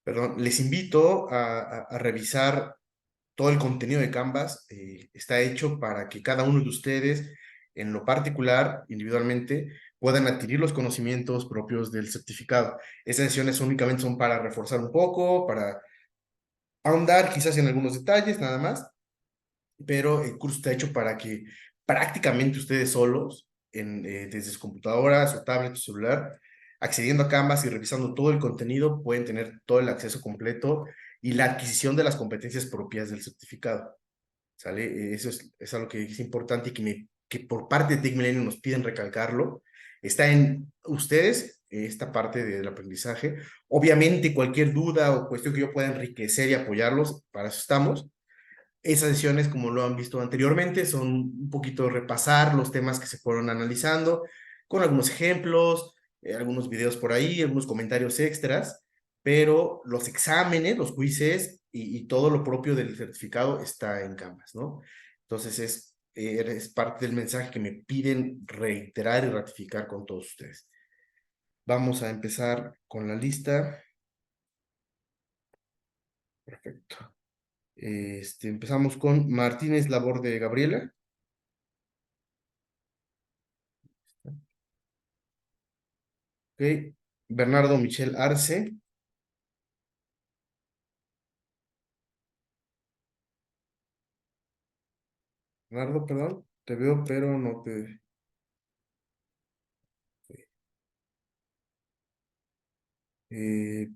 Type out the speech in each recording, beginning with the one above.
Perdón, les invito a revisar todo el contenido de Canvas. Está hecho para que cada uno de ustedes, en lo particular, individualmente, puedan adquirir los conocimientos propios del certificado. Esas sesiones únicamente son para reforzar un poco, para ahondar quizás en algunos detalles, nada más, pero el curso está hecho para que prácticamente ustedes solos, desde su computadora, su tablet, su celular, accediendo a Canvas y revisando todo el contenido, pueden tener todo el acceso completo y la adquisición de las competencias propias del certificado. ¿Sale? Eso es algo que es importante y que por parte de Tech Milenio nos piden recalcarlo. Está en ustedes esta parte del aprendizaje. Obviamente, cualquier duda o cuestión que yo pueda enriquecer y apoyarlos, para eso estamos. Esas sesiones, como lo han visto anteriormente, son un poquito repasar los temas que se fueron analizando, con algunos ejemplos, algunos videos por ahí, algunos comentarios extras, pero los exámenes, los quizzes y todo lo propio del certificado está en Canvas, ¿no? Entonces es parte del mensaje que me piden reiterar y ratificar con todos ustedes. Vamos a empezar con la lista. Perfecto. Empezamos con Martínez Labor de Gabriela. Ok. Bernardo Michel Arce. Bernardo, perdón. Te veo, pero no te... Eh,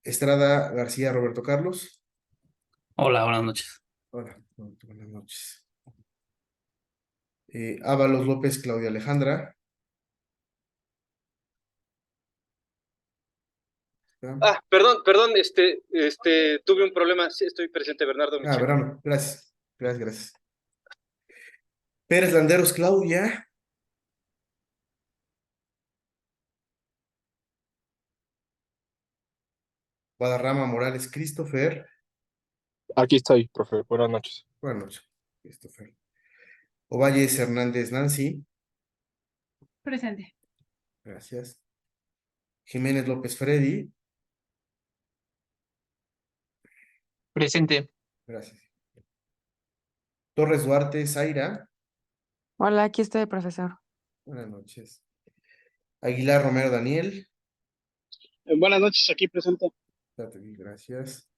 Estrada García Roberto Carlos. Hola, buenas noches. Hola, buenas noches. Ábalos López Claudia Alejandra. ¿Está? Perdón, tuve un problema. Sí, estoy presente, Bernardo Michel. Bernardo, gracias. Gracias, gracias. Pérez Landeros Claudia. Guadarrama Morales Christopher. Aquí estoy, profe. Buenas noches. Buenas noches, Christopher. Ovalles Hernández Nancy. Presente. Gracias. Jiménez López Freddy. Presente. Gracias. Torres Duarte Zaira. Hola, aquí estoy, profesor. Buenas noches. Aguilar Romero Daniel. Buenas noches, aquí presente. Gracias.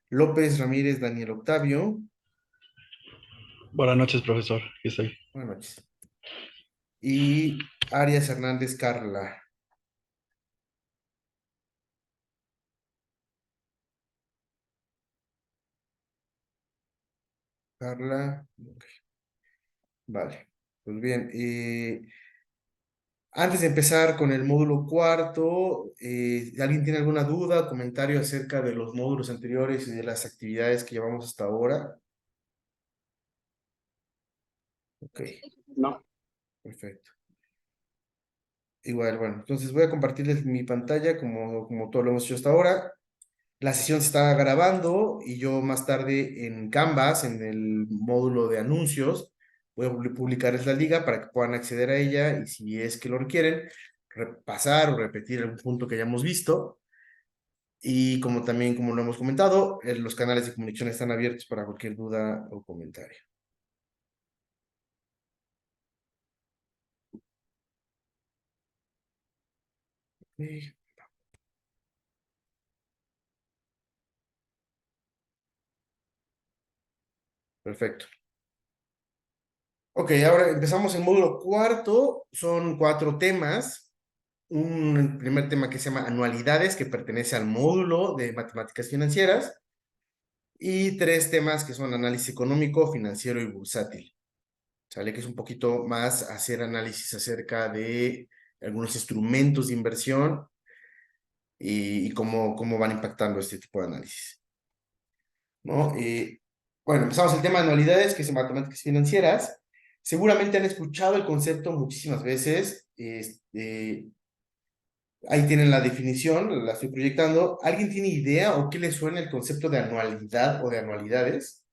López Ramírez Daniel Octavio. Buenas noches, profesor. Aquí estoy. Buenas noches. Y Arias Hernández Carla. Carla. Ok. Vale. Pues bien. Antes de empezar con el módulo cuarto, ¿alguien tiene alguna duda, comentario acerca de los módulos anteriores y de las actividades que llevamos hasta ahora? Ok, No. perfecto. Igual, bueno, entonces voy a compartirles mi pantalla como todo lo hemos hecho hasta ahora. La sesión se está grabando y yo más tarde en Canvas, en el módulo de anuncios, voy a publicarles la liga para que puedan acceder a ella y si es que lo requieren, repasar o repetir algún punto que hayamos visto. Y como también, como lo hemos comentado, los canales de comunicación están abiertos para cualquier duda o comentario. Ok, perfecto. Ok, ahora empezamos el módulo cuarto. Son 4 temas. Un primer tema que se llama anualidades, que pertenece al módulo de matemáticas financieras. Y 3 temas que son análisis económico, financiero y bursátil. ¿Sale? Que es un poquito más hacer análisis acerca de algunos instrumentos de inversión y cómo van impactando este tipo de análisis. ¿No? Bueno, empezamos el tema de anualidades, que es en matemáticas financieras. Seguramente han escuchado el concepto muchísimas veces. Ahí tienen la definición, la estoy proyectando. ¿Alguien tiene idea o qué le suena el concepto de anualidad o de anualidades?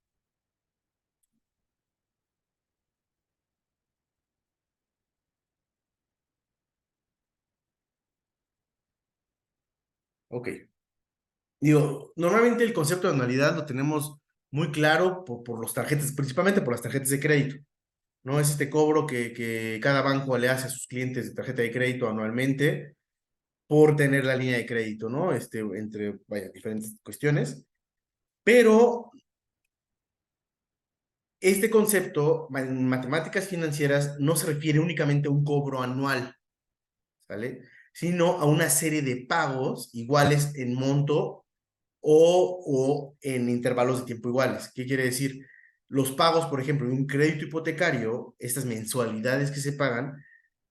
Ok. Digo, normalmente el concepto de anualidad lo tenemos muy claro por los tarjetas, principalmente por las tarjetas de crédito, ¿no? Es este cobro que cada banco le hace a sus clientes de tarjeta de crédito anualmente por tener la línea de crédito, ¿no? Entre, vaya, diferentes cuestiones. Pero este concepto en matemáticas financieras no se refiere únicamente a un cobro anual, ¿sale? Sino a una serie de pagos iguales en monto o en intervalos de tiempo iguales. ¿Qué quiere decir? Los pagos, por ejemplo, de un crédito hipotecario, estas mensualidades que se pagan,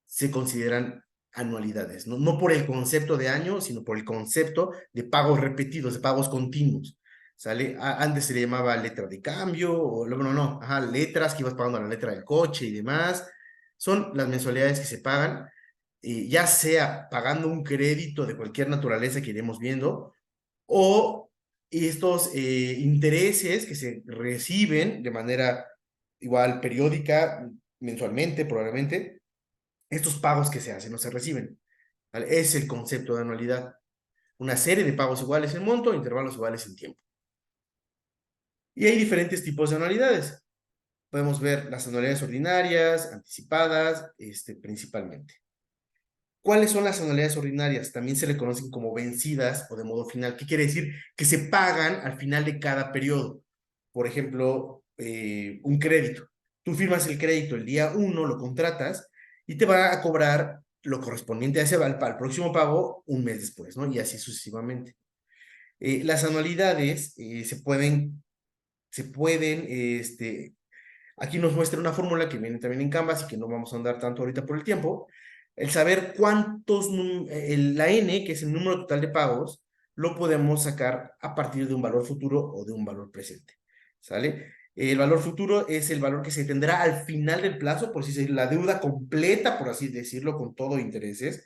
se consideran anualidades, ¿no? No por el concepto de año, sino por el concepto de pagos repetidos, de pagos continuos, ¿sale? Antes se le llamaba letra de cambio, o no, ajá, letras que ibas pagando la letra del coche y demás. Son las mensualidades que se pagan, ya sea pagando un crédito de cualquier naturaleza que iremos viendo, o estos intereses que se reciben de manera igual periódica, mensualmente probablemente, estos pagos que se hacen o se reciben, ¿vale? Es el concepto de anualidad. Una serie de pagos iguales en monto, intervalos iguales en tiempo. Y hay diferentes tipos de anualidades. Podemos ver las anualidades ordinarias, anticipadas, principalmente. ¿Cuáles son las anualidades ordinarias? También se le conocen como vencidas o de modo final. ¿Qué quiere decir? Que se pagan al final de cada periodo. Por ejemplo, un crédito. Tú firmas el crédito el día 1, lo contratas y te va a cobrar lo correspondiente a ese al próximo pago un mes después, ¿no? Y así sucesivamente. Las anualidades aquí nos muestra una fórmula que viene también en Canvas y que no vamos a andar tanto ahorita por el tiempo. El saber la N, que es el número total de pagos, lo podemos sacar a partir de un valor futuro o de un valor presente, ¿sale? El valor futuro es el valor que se tendrá al final del plazo, por si es la deuda completa, por así decirlo, con todo intereses,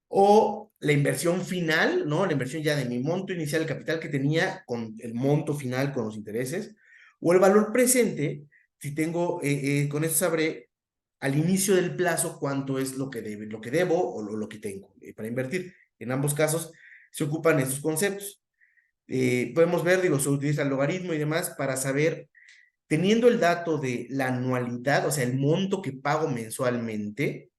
o la inversión final, ¿no? La inversión ya de mi monto inicial, el capital que tenía con el monto final con los intereses, o el valor presente, si tengo, con eso sabré al inicio del plazo cuánto es lo que debo o lo que tengo para invertir. En ambos casos se ocupan estos conceptos. Podemos ver, digo, se utiliza el logaritmo y demás para saber, teniendo el dato de la anualidad, o sea, el monto que pago mensualmente,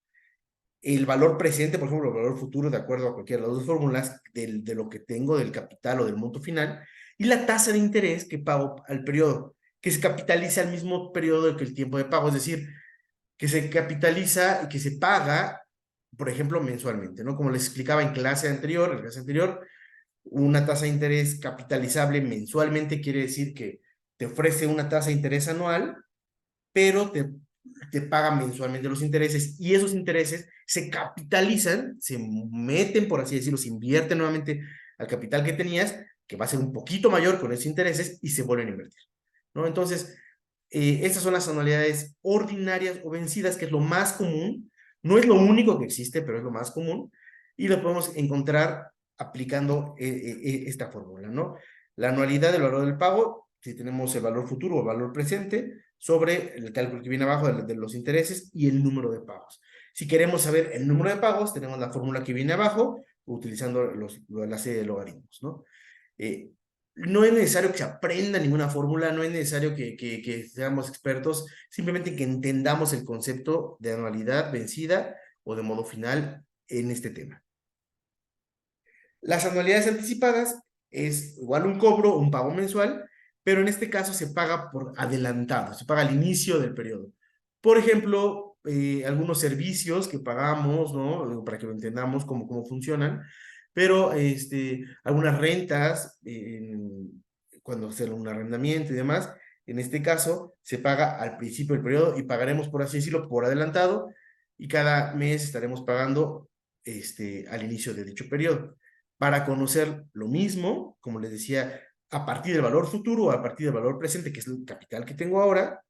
el valor presente, por ejemplo, el valor futuro, de acuerdo a cualquiera de las dos fórmulas, de lo que tengo, del capital o del monto final, y la tasa de interés que pago al periodo, que se capitaliza al mismo periodo que el tiempo de pago, es decir, que se capitaliza y que se paga, por ejemplo, mensualmente, ¿no? Como les explicaba en clase anterior, una tasa de interés capitalizable mensualmente quiere decir que te ofrece una tasa de interés anual, pero te pagan mensualmente los intereses y esos intereses se capitalizan, se meten, por así decirlo, se invierten nuevamente al capital que tenías, que va a ser un poquito mayor con esos intereses y se vuelven a invertir, ¿no? Entonces, estas son las anualidades ordinarias o vencidas, que es lo más común, no es lo único que existe, pero es lo más común, y lo podemos encontrar aplicando esta fórmula, ¿no? La anualidad del valor del pago, si tenemos el valor futuro o el valor presente, sobre el cálculo que viene abajo de los intereses y el número de pagos. Si queremos saber el número de pagos, tenemos la fórmula que viene abajo, utilizando la serie de logaritmos, ¿no? No es necesario que se aprenda ninguna fórmula, no es necesario que seamos expertos, simplemente que entendamos el concepto de anualidad vencida o de modo final en este tema. Las anualidades anticipadas es igual un cobro, un pago mensual, pero en este caso se paga por adelantado, se paga al inicio del periodo. Por ejemplo, algunos servicios que pagamos, ¿no? Para que lo entendamos cómo funcionan, pero algunas rentas, cuando se un arrendamiento y demás, en este caso se paga al principio del periodo y pagaremos, por así decirlo, por adelantado, y cada mes estaremos pagando al inicio de dicho periodo. Para conocer lo mismo, como les decía, a partir del valor futuro o a partir del valor presente, que es el capital que tengo ahora,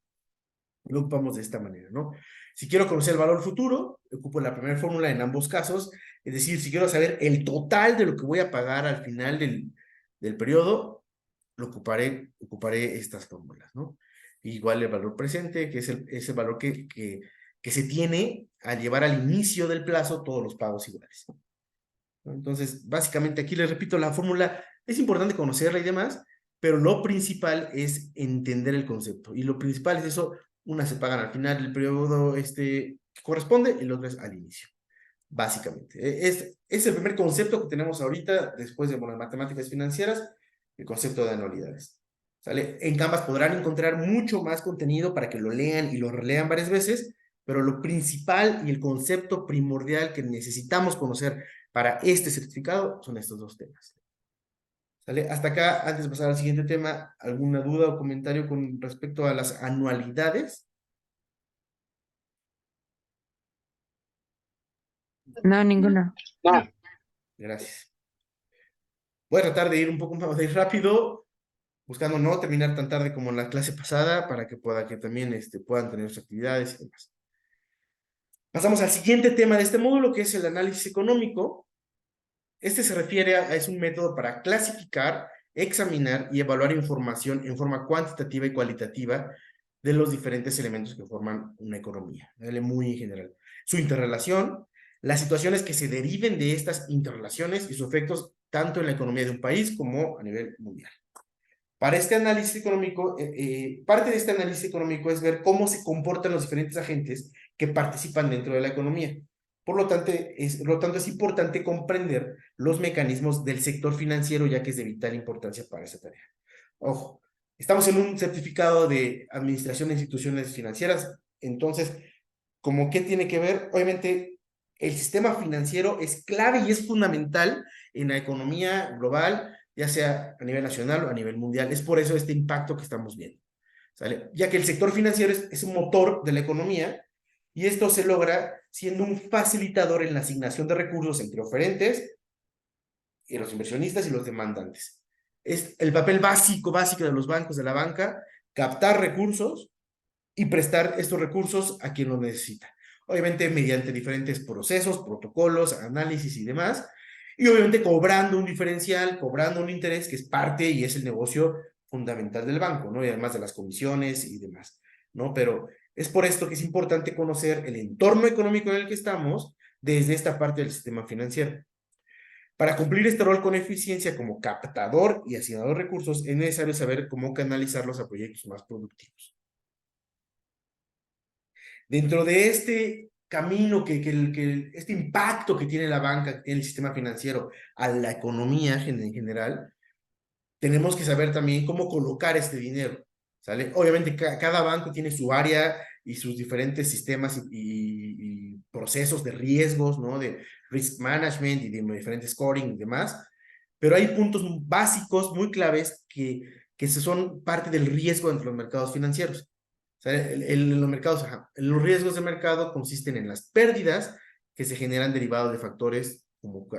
lo ocupamos de esta manera, ¿no? Si quiero conocer el valor futuro, ocupo la primera fórmula en ambos casos, es decir, si quiero saber el total de lo que voy a pagar al final del periodo, ocuparé estas fórmulas, ¿no? Igual el valor presente, que es el valor que se tiene al llevar al inicio del plazo todos los pagos iguales. Entonces, básicamente aquí les repito la fórmula Es importante conocerla y demás, pero lo principal es entender el concepto. Y lo principal es eso, unas se pagan al final del periodo que corresponde y las otras al inicio, básicamente. Es el primer concepto que tenemos ahorita, después de las matemáticas financieras, el concepto de anualidades. ¿Sale? En Canvas podrán encontrar mucho más contenido para que lo lean y lo relean varias veces, pero lo principal y el concepto primordial que necesitamos conocer para este certificado son estos dos temas. ¿Sale? Hasta acá, antes de pasar al siguiente tema, ¿alguna duda o comentario con respecto a las anualidades? No, ninguno. No, Gracias. Voy a tratar de ir un poco más rápido, buscando no terminar tan tarde como en la clase pasada, para que también puedan tener sus actividades y demás. Pasamos al siguiente tema de este módulo, que es el análisis económico. Este se refiere es un método para clasificar, examinar y evaluar información en forma cuantitativa y cualitativa de los diferentes elementos que forman una economía, ¿vale? Muy en general. Su interrelación, las situaciones que se deriven de estas interrelaciones y sus efectos tanto en la economía de un país como a nivel mundial. Para este análisis económico, parte de este análisis económico es ver cómo se comportan los diferentes agentes que participan dentro de la economía. Por lo tanto, es importante comprender los mecanismos del sector financiero, ya que es de vital importancia para esta tarea. Ojo, estamos en un certificado de administración de instituciones financieras, entonces, ¿cómo qué tiene que ver? Obviamente, el sistema financiero es clave y es fundamental en la economía global, ya sea a nivel nacional o a nivel mundial. Es por eso este impacto que estamos viendo, ¿sale? Ya que el sector financiero es un motor de la economía y esto se logra siendo un facilitador en la asignación de recursos entre oferentes y los inversionistas y los demandantes. Es el papel básico de los bancos, de la banca, captar recursos y prestar estos recursos a quien lo necesita. Obviamente mediante diferentes procesos, protocolos, análisis y demás. Y obviamente cobrando un diferencial, cobrando un interés que es parte y es el negocio fundamental del banco, ¿no? Y además de las comisiones y demás, ¿no? Pero es por esto que es importante conocer el entorno económico en el que estamos desde esta parte del sistema financiero. Para cumplir este rol con eficiencia como captador y asignador de recursos, es necesario saber cómo canalizarlos a proyectos más productivos. Dentro de este camino, este impacto que tiene la banca, que tiene el sistema financiero a la economía en general, tenemos que saber también cómo colocar este dinero, ¿sale? Obviamente cada banco tiene su área y sus diferentes sistemas y procesos de riesgos, ¿no? De risk management y de diferentes scoring y demás, pero hay puntos básicos muy claves que son parte del riesgo entre los mercados financieros. O sea, en los mercados, los riesgos de mercado consisten en las pérdidas que se generan derivados de factores como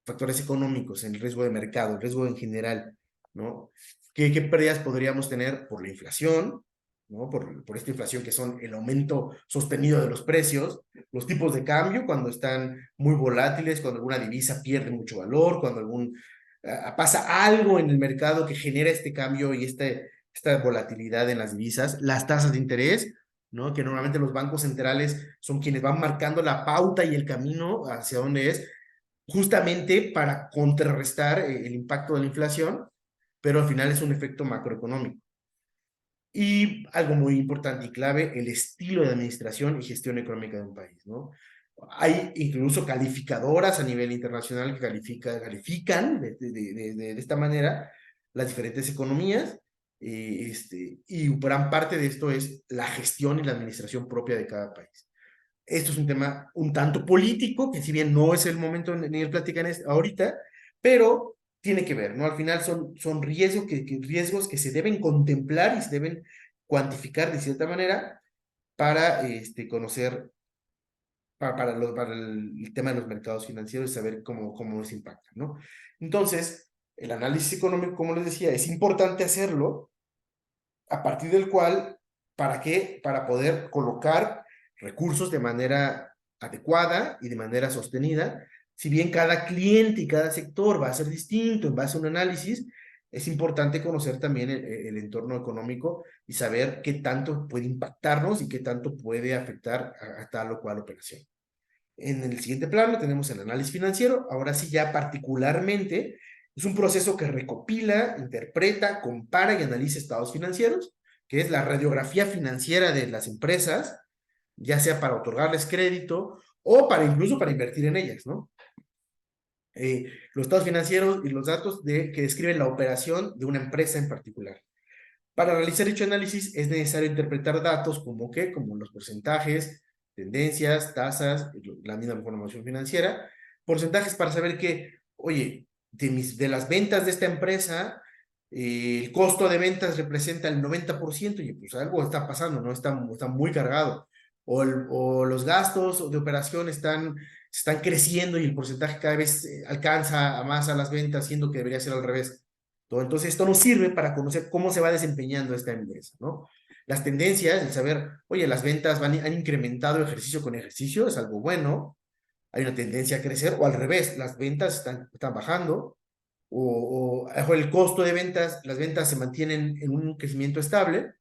factores económicos, en el riesgo de mercado, el riesgo en general, ¿no? ¿Qué pérdidas podríamos tener por la inflación, ¿no? Por esta inflación que son el aumento sostenido de los precios, los tipos de cambio cuando están muy volátiles, cuando alguna divisa pierde mucho valor, cuando pasa algo en el mercado que genera este cambio y esta volatilidad en las divisas, las tasas de interés, ¿no? Que normalmente los bancos centrales son quienes van marcando la pauta y el camino hacia dónde es, justamente para contrarrestar el impacto de la inflación, pero al final es un efecto macroeconómico. Y algo muy importante y clave, el estilo de administración y gestión económica de un país, ¿no? Hay incluso calificadoras a nivel internacional que califican de esta manera las diferentes economías, y gran parte de esto es la gestión y la administración propia de cada país. Esto es un tema un tanto político, que si bien no es el momento ni el platican ahorita, pero tiene que ver, ¿no? Al final son riesgos que se deben contemplar y se deben cuantificar de cierta manera para conocer, para el tema de los mercados financieros y saber cómo nos impactan, ¿no? Entonces, el análisis económico, como les decía, es importante hacerlo a partir del cual, ¿para qué? Para poder colocar recursos de manera adecuada y de manera sostenida. Si bien cada cliente y cada sector va a ser distinto en base a un análisis, es importante conocer también el entorno económico y saber qué tanto puede impactarnos y qué tanto puede afectar a tal o cual operación. En el siguiente plano tenemos el análisis financiero, ahora sí ya particularmente Es un proceso que recopila, interpreta, compara y analiza estados financieros, que es la radiografía financiera de las empresas, ya sea para otorgarles crédito o para incluso para invertir en ellas, ¿no? Los estados financieros y los datos que describen la operación de una empresa en particular. Para realizar dicho análisis es necesario interpretar datos como los porcentajes, tendencias, tasas, la misma información financiera, porcentajes para saber que, oye, de las ventas de esta empresa, el costo de ventas representa el 90%, y pues algo está pasando, ¿no? Está muy cargado. O los gastos de operación están creciendo y el porcentaje cada vez alcanza más a las ventas, siendo que debería ser al revés. Entonces, esto nos sirve para conocer cómo se va desempeñando esta empresa, ¿no? Las tendencias, el saber, oye, las ventas han incrementado ejercicio con ejercicio, es algo bueno, hay una tendencia a crecer, o al revés, las ventas están bajando, o el costo de ventas, las ventas se mantienen en un crecimiento estable,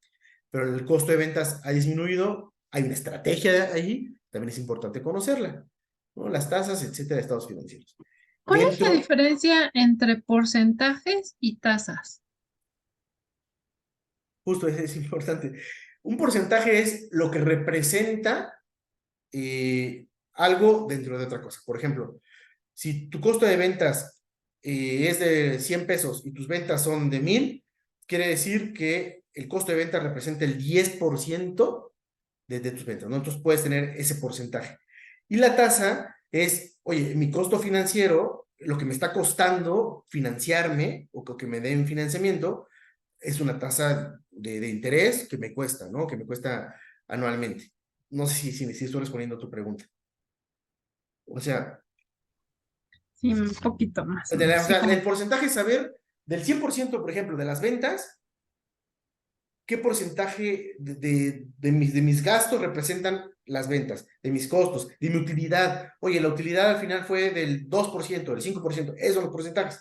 pero el costo de ventas ha disminuido, hay una estrategia ahí, también es importante conocerla, ¿no? Las tasas, etcétera, de estados financieros. ¿Cuál es la Dentro, diferencia entre porcentajes y tasas? justo es importante, un porcentaje es lo que representa algo dentro de otra cosa. Por ejemplo, si tu costo de ventas es de 100 pesos y tus ventas son de 1000, quiere decir que el costo de ventas representa el 10% de tus ventas, ¿no? Entonces puedes tener ese porcentaje. Y la tasa es, oye, mi costo financiero, lo que me está costando financiarme o que me den financiamiento, es una tasa de interés que me cuesta, ¿no? Que me cuesta anualmente. No sé si estoy respondiendo a tu pregunta. O sea, Sí, un poquito más. o Sí, sea, como- el porcentaje es saber del 100%, por ejemplo, de las ventas, qué porcentaje de mis gastos representan las ventas, de mis costos, de mi utilidad. Oye, la utilidad al final fue del 2%, del 5%, esos son los porcentajes.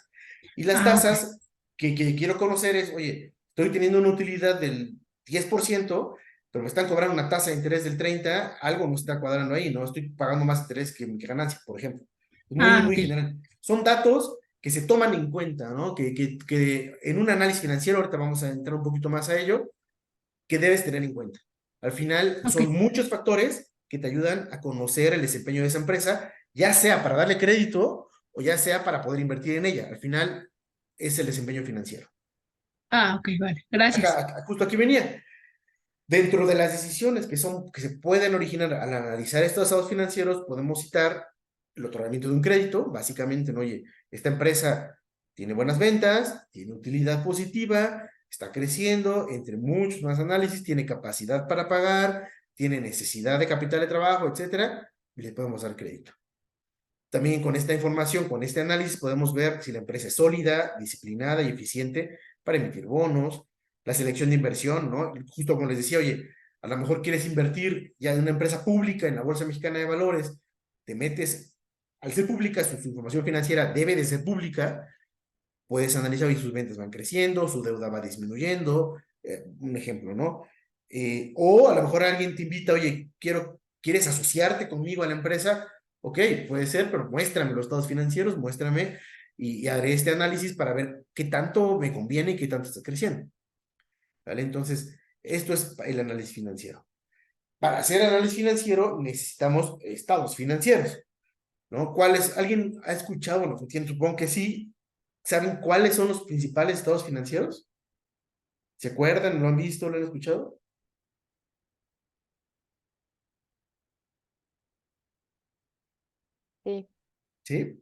Y las Ah, ok. tasas que quiero conocer es, oye, estoy teniendo una utilidad del 10%, pero me están cobrando una tasa de interés del 30%, algo no está cuadrando ahí, ¿no? Estoy pagando más interés que ganancia, por ejemplo. Es muy, Ah, muy ok. general. Son datos que se toman en cuenta, ¿no? Que en un análisis financiero, ahorita vamos a entrar un poquito más a ello, que debes tener en cuenta. Al final, Ok. son muchos factores que te ayudan a conocer el desempeño de esa empresa, ya sea para darle crédito o ya sea para poder invertir en ella. Al final, es el desempeño financiero. Ah, ok, vale. Gracias. Justo aquí venía. Dentro de las decisiones que se pueden originar al analizar estos estados financieros, podemos citar el otorgamiento de un crédito, básicamente, ¿no? Oye, esta empresa tiene buenas ventas, tiene utilidad positiva, está creciendo, entre muchos más análisis, tiene capacidad para pagar, tiene necesidad de capital de trabajo, etcétera, y le podemos dar crédito. También con esta información, con este análisis, podemos ver si la empresa es sólida, disciplinada y eficiente para emitir bonos, la selección de inversión, ¿no? Justo como les decía, oye, a lo mejor quieres invertir ya en una empresa pública, en la Bolsa Mexicana de Valores, te metes, al ser pública, su información financiera debe de ser pública, puedes analizar si sus ventas van creciendo, su deuda va disminuyendo, un ejemplo, ¿no? O a lo mejor alguien te invita, oye, ¿quieres asociarte conmigo a la empresa? Ok, puede ser, pero muéstrame los estados financieros, muéstrame y haré este análisis para ver qué tanto me conviene y qué tanto está creciendo. ¿Vale? Entonces, esto es el análisis financiero. Para hacer análisis financiero necesitamos estados financieros, ¿no? ¿Alguien ha escuchado, no entiendo, supongo que sí, ¿saben cuáles son los principales estados financieros? ¿Se acuerdan? ¿Lo han visto? ¿Lo han escuchado? Sí, ¿Sí?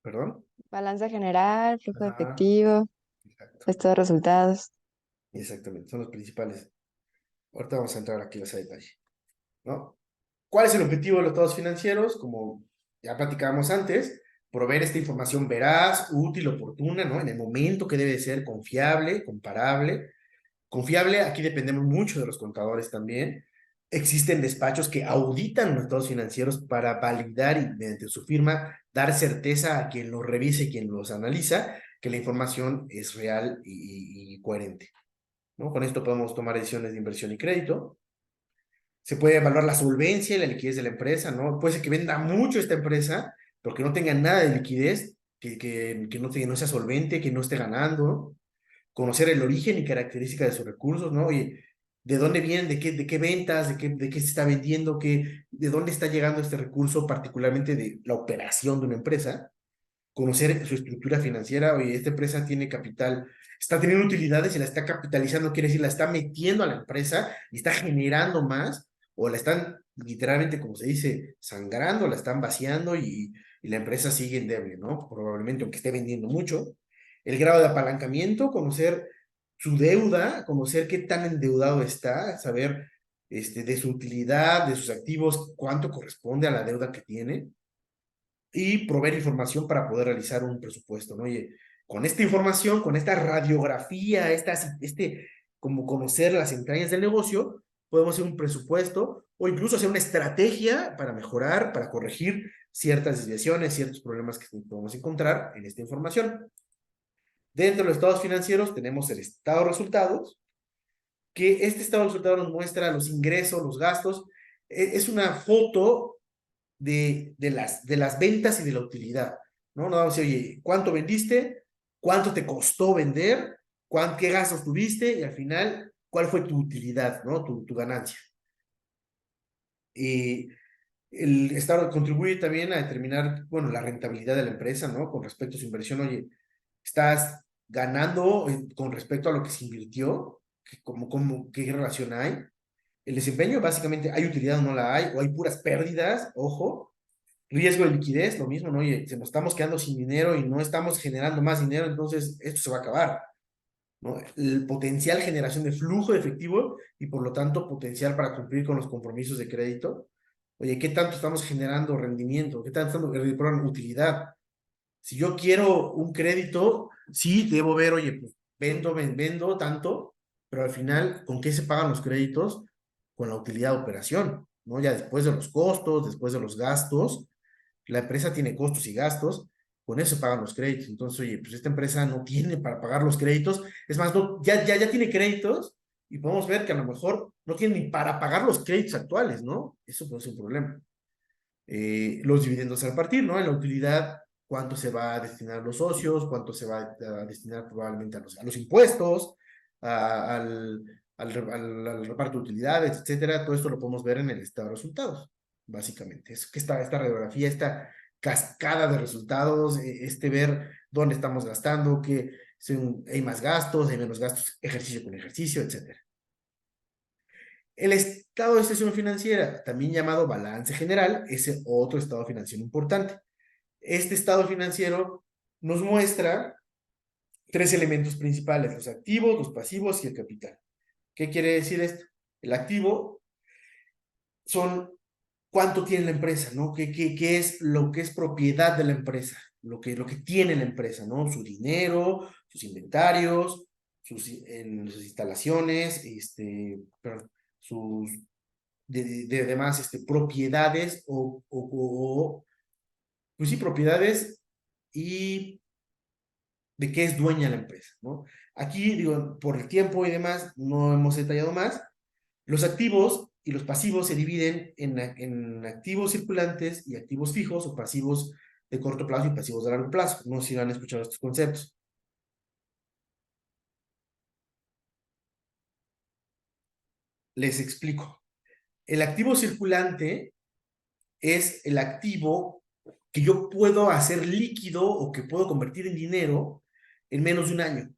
¿Perdón? balanza general, flujo de Ajá, efectivo, exacto. estado de resultados. Exactamente, son los principales. Ahorita vamos a entrar aquí a ese detalle, ¿no? ¿Cuál es el objetivo de los estados financieros? Como ya platicábamos antes, proveer esta información veraz, útil, oportuna, ¿no? En el momento que debe ser confiable, comparable. Confiable, aquí dependemos mucho de los contadores también. Existen despachos que auditan los estados financieros para validar y mediante su firma dar certeza a quien los revise y quien los analiza que la información es real y coherente, ¿no? Con esto podemos tomar decisiones de inversión y crédito. Se puede evaluar la solvencia y la liquidez de la empresa, ¿no? Puede ser que venda mucho esta empresa, pero que no tenga nada de liquidez, que no sea solvente, que no esté ganando, conocer el origen y características de sus recursos, ¿no? Oye, ¿de dónde vienen? ¿De qué ventas? ¿De qué se está vendiendo? ¿De dónde está llegando este recurso, particularmente de la operación de una empresa? Conocer su estructura financiera. Oye, esta empresa tiene capital, está teniendo utilidades y la está capitalizando, quiere decir, la está metiendo a la empresa y está generando más, o la están literalmente, como se dice, sangrando, la están vaciando y la empresa sigue endeble, ¿no? Probablemente, aunque esté vendiendo mucho. El grado de apalancamiento, conocer su deuda, conocer qué tan endeudado está, saber de su utilidad, de sus activos, cuánto corresponde a la deuda que tiene y proveer información para poder realizar un presupuesto, ¿no? Oye, con esta información, con esta radiografía, como conocer las entrañas del negocio, podemos hacer un presupuesto o incluso hacer una estrategia para mejorar, para corregir ciertas desviaciones, ciertos problemas que podemos encontrar en esta información. Dentro de los estados financieros tenemos el estado de resultados, que este estado de resultados nos muestra los ingresos, los gastos. Es una foto de las ventas y de la utilidad, ¿no? No vamos a decir, oye, ¿cuánto vendiste? ¿Cuánto te costó vender? ¿Qué gastos tuviste? Y al final, ¿cuál fue tu utilidad, ¿no? Tu ganancia. El Estado contribuye también a determinar, bueno, la rentabilidad de la empresa, ¿no? Con respecto a su inversión, oye, ¿estás ganando con respecto a lo que se invirtió? ¿Qué relación hay? El desempeño, básicamente, ¿hay utilidad o no la hay? ¿O hay puras pérdidas? Ojo. Riesgo de liquidez, lo mismo, ¿no? Oye, se nos estamos quedando sin dinero y no estamos generando más dinero, entonces esto se va a acabar, ¿no? El potencial generación de flujo de efectivo y por lo tanto potencial para cumplir con los compromisos de crédito. Oye, ¿qué tanto estamos generando rendimiento? ¿Qué tanto estamos generando utilidad? Si yo quiero un crédito, sí, debo ver, oye, pues vendo tanto, pero al final, ¿con qué se pagan los créditos? Con la utilidad de operación, ¿no? Ya después de los costos, después de los gastos, la empresa tiene costos y gastos, con eso se pagan los créditos. Entonces, oye, pues esta empresa no tiene para pagar los créditos, es más, no, ya tiene créditos y podemos ver que a lo mejor no tiene ni para pagar los créditos actuales, ¿no? Eso puede ser un problema. Los dividendos al partir, ¿no? En la utilidad, cuánto se va a destinar a los socios, cuánto se va a destinar probablemente a los impuestos, al reparto de utilidades, etcétera. Todo esto lo podemos ver en el estado de resultados, básicamente. Es que esta radiografía, esta cascada de resultados, ver dónde estamos gastando, que hay más gastos, hay menos gastos, ejercicio con ejercicio, etcétera. El estado de situación financiera, también llamado balance general, es otro estado financiero importante. Este estado financiero nos muestra tres elementos principales: los activos, los pasivos y el capital. ¿Qué quiere decir esto? El activo son cuánto tiene la empresa, ¿no? ¿Qué es lo que es propiedad de la empresa? Lo que tiene la empresa, ¿no? Su dinero, sus inventarios, sus instalaciones, perdón, sus demás propiedades pues sí, propiedades y de qué es dueña la empresa, ¿no? Aquí, digo, por el tiempo y demás, no hemos detallado más. Los activos y los pasivos se dividen en activos circulantes y activos fijos, o pasivos de corto plazo y pasivos de largo plazo. No sé si han escuchado estos conceptos. Les explico. El activo circulante es el activo que yo puedo hacer líquido o que puedo convertir en dinero en menos de un año,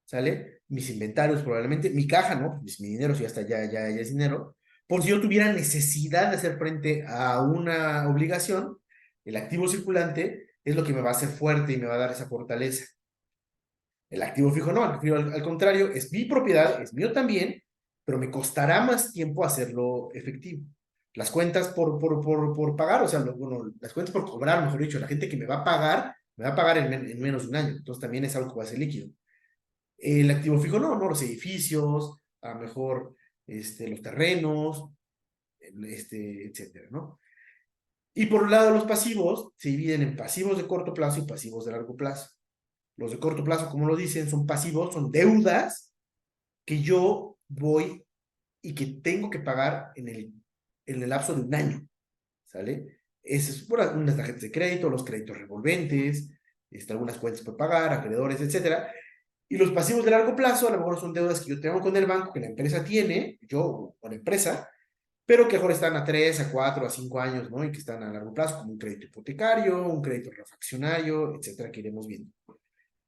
¿sale? Mis inventarios probablemente, mi caja, ¿no? Pues mi dinero, si ya está, ya es dinero. Por si yo tuviera necesidad de hacer frente a una obligación, el activo circulante es lo que me va a hacer fuerte y me va a dar esa fortaleza. El activo fijo no, al contrario, es mi propiedad, es mío también, pero me costará más tiempo hacerlo efectivo. Las cuentas por pagar, o sea, bueno, las cuentas por cobrar, mejor dicho, la gente que me va a pagar en menos de un año. Entonces también es algo que va a ser líquido. El activo fijo no, los edificios, a lo mejor los terrenos, etcétera, ¿no? Y por un lado, los pasivos se dividen en pasivos de corto plazo y pasivos de largo plazo. Los de corto plazo, como lo dicen, son pasivos, son deudas que yo voy y que tengo que pagar en el lapso de un año, ¿sale? Esa es por unas tarjetas de crédito, los créditos revolventes, algunas cuentas por pagar, acreedores, etcétera. Y los pasivos de largo plazo, a lo mejor son deudas que yo tengo con el banco, que la empresa tiene, yo o la empresa, pero que mejor están a 3, a 4, a 5 años, ¿no? Y que están a largo plazo, como un crédito hipotecario, un crédito refaccionario, etcétera, que iremos viendo,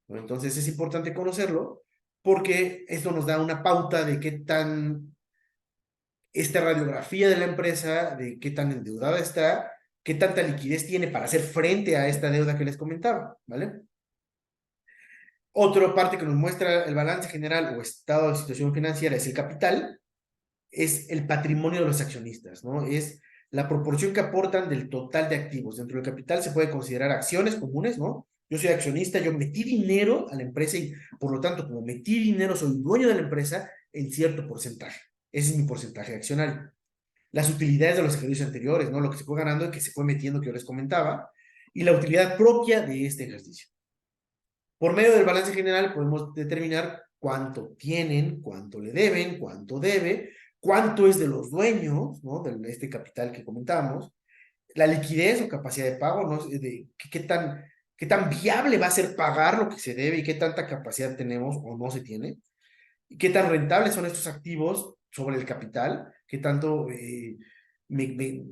¿no? Entonces es importante conocerlo porque esto nos da una pauta de qué tan, esta radiografía de la empresa, de qué tan endeudada está, qué tanta liquidez tiene para hacer frente a esta deuda que les comentaba, ¿vale? Otra parte que nos muestra el balance general o estado de situación financiera es el capital, es el patrimonio de los accionistas, ¿no? Es la proporción que aportan del total de activos. Dentro del capital se puede considerar acciones comunes, ¿no? Yo soy accionista, yo metí dinero a la empresa y por lo tanto, como metí dinero, soy dueño de la empresa en cierto porcentaje. Ese es mi porcentaje accionario. Las utilidades de los ejercicios anteriores, ¿no? Lo que se fue ganando y que se fue metiendo, que yo les comentaba, y la utilidad propia de este ejercicio. Por medio del balance general podemos determinar cuánto tienen, cuánto le deben, cuánto debe, cuánto es de los dueños, ¿no? De este capital que comentábamos, la liquidez o capacidad de pago, ¿no? Qué tan viable va a ser pagar lo que se debe y qué tanta capacidad tenemos o no se tiene, y qué tan rentables son estos activos sobre el capital, qué tanto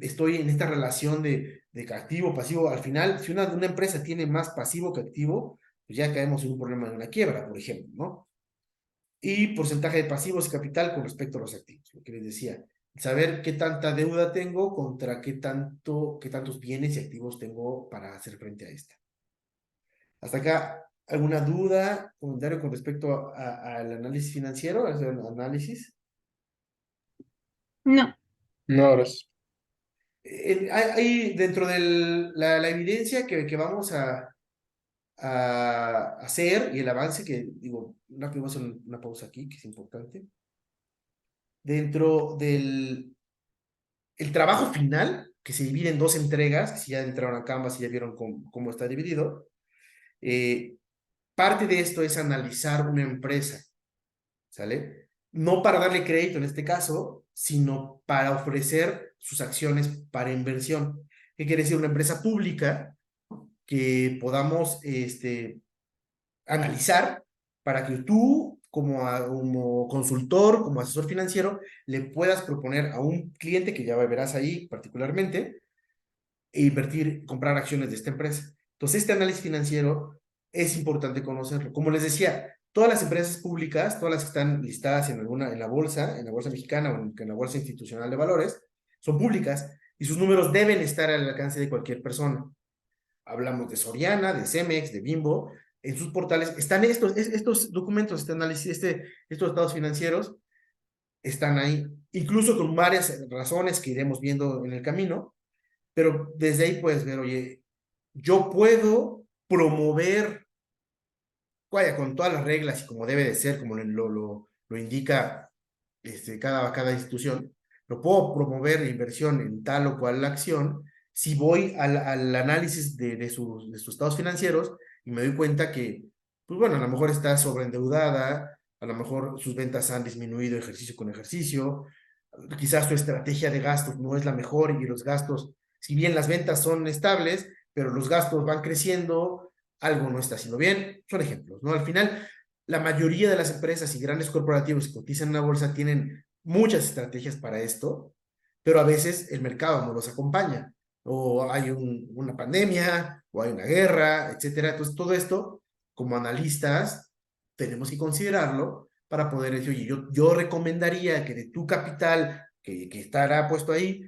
estoy en esta relación de activo, pasivo. Al final, si una empresa tiene más pasivo que activo, pues ya caemos en un problema de una quiebra, por ejemplo, ¿no? Y porcentaje de pasivos y capital con respecto a los activos, lo que les decía. Saber qué tanta deuda tengo contra qué tantos bienes y activos tengo para hacer frente a esta. Hasta acá, ¿alguna duda, comentario con respecto al análisis financiero, al análisis? No. No, gracias. Hay dentro de la evidencia que vamos a hacer y el avance que, digo, rápido vamos a hacer una pausa aquí, que es importante. Dentro del el trabajo final, que se divide en dos entregas, que si ya entraron a Canvas y ya vieron cómo está dividido, parte de esto es analizar una empresa, ¿sale? No para darle crédito en este caso, sino para ofrecer sus acciones para inversión. ¿Qué quiere decir? Una empresa pública que podamos analizar para que tú, como consultor, como asesor financiero, le puedas proponer a un cliente que ya verás ahí particularmente, e invertir, comprar acciones de esta empresa. Entonces, este análisis financiero es importante conocerlo. Como les decía, todas las empresas públicas, todas las que están listadas en la bolsa mexicana o en la bolsa institucional de valores, son públicas y sus números deben estar al alcance de cualquier persona. Hablamos de Soriana, de Cemex, de Bimbo. En sus portales están estos documentos, este análisis, estos estados financieros están ahí, incluso con varias razones que iremos viendo en el camino, pero desde ahí puedes ver, oye, yo puedo promover, vaya, con todas las reglas y como debe de ser, como lo indica cada institución, lo puedo promover la inversión en tal o cual acción si voy al análisis de sus estados financieros y me doy cuenta que, pues bueno, a lo mejor está sobreendeudada, a lo mejor sus ventas han disminuido ejercicio con ejercicio, quizás su estrategia de gastos no es la mejor y los gastos, si bien las ventas son estables, pero los gastos van creciendo, algo no está haciendo bien. Son ejemplos, ¿no? Al final, la mayoría de las empresas y grandes corporativos que cotizan en la bolsa tienen muchas estrategias para esto, pero a veces el mercado no los acompaña, o hay una pandemia, o hay una guerra, etcétera. Entonces, todo esto, como analistas, tenemos que considerarlo para poder decir, oye, yo recomendaría que de tu capital que estará puesto ahí,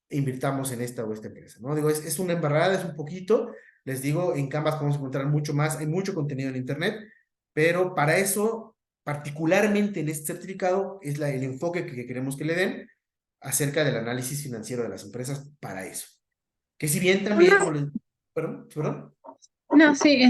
invirtamos en esta o esta empresa, ¿no? Digo, es una embarrada, es un poquito, les digo, en Canvas podemos encontrar mucho más, hay mucho contenido en internet, pero para eso, particularmente en este certificado, es el enfoque que queremos que le den acerca del análisis financiero de las empresas para eso. Que si bien también, como les... Perdón. No, sí,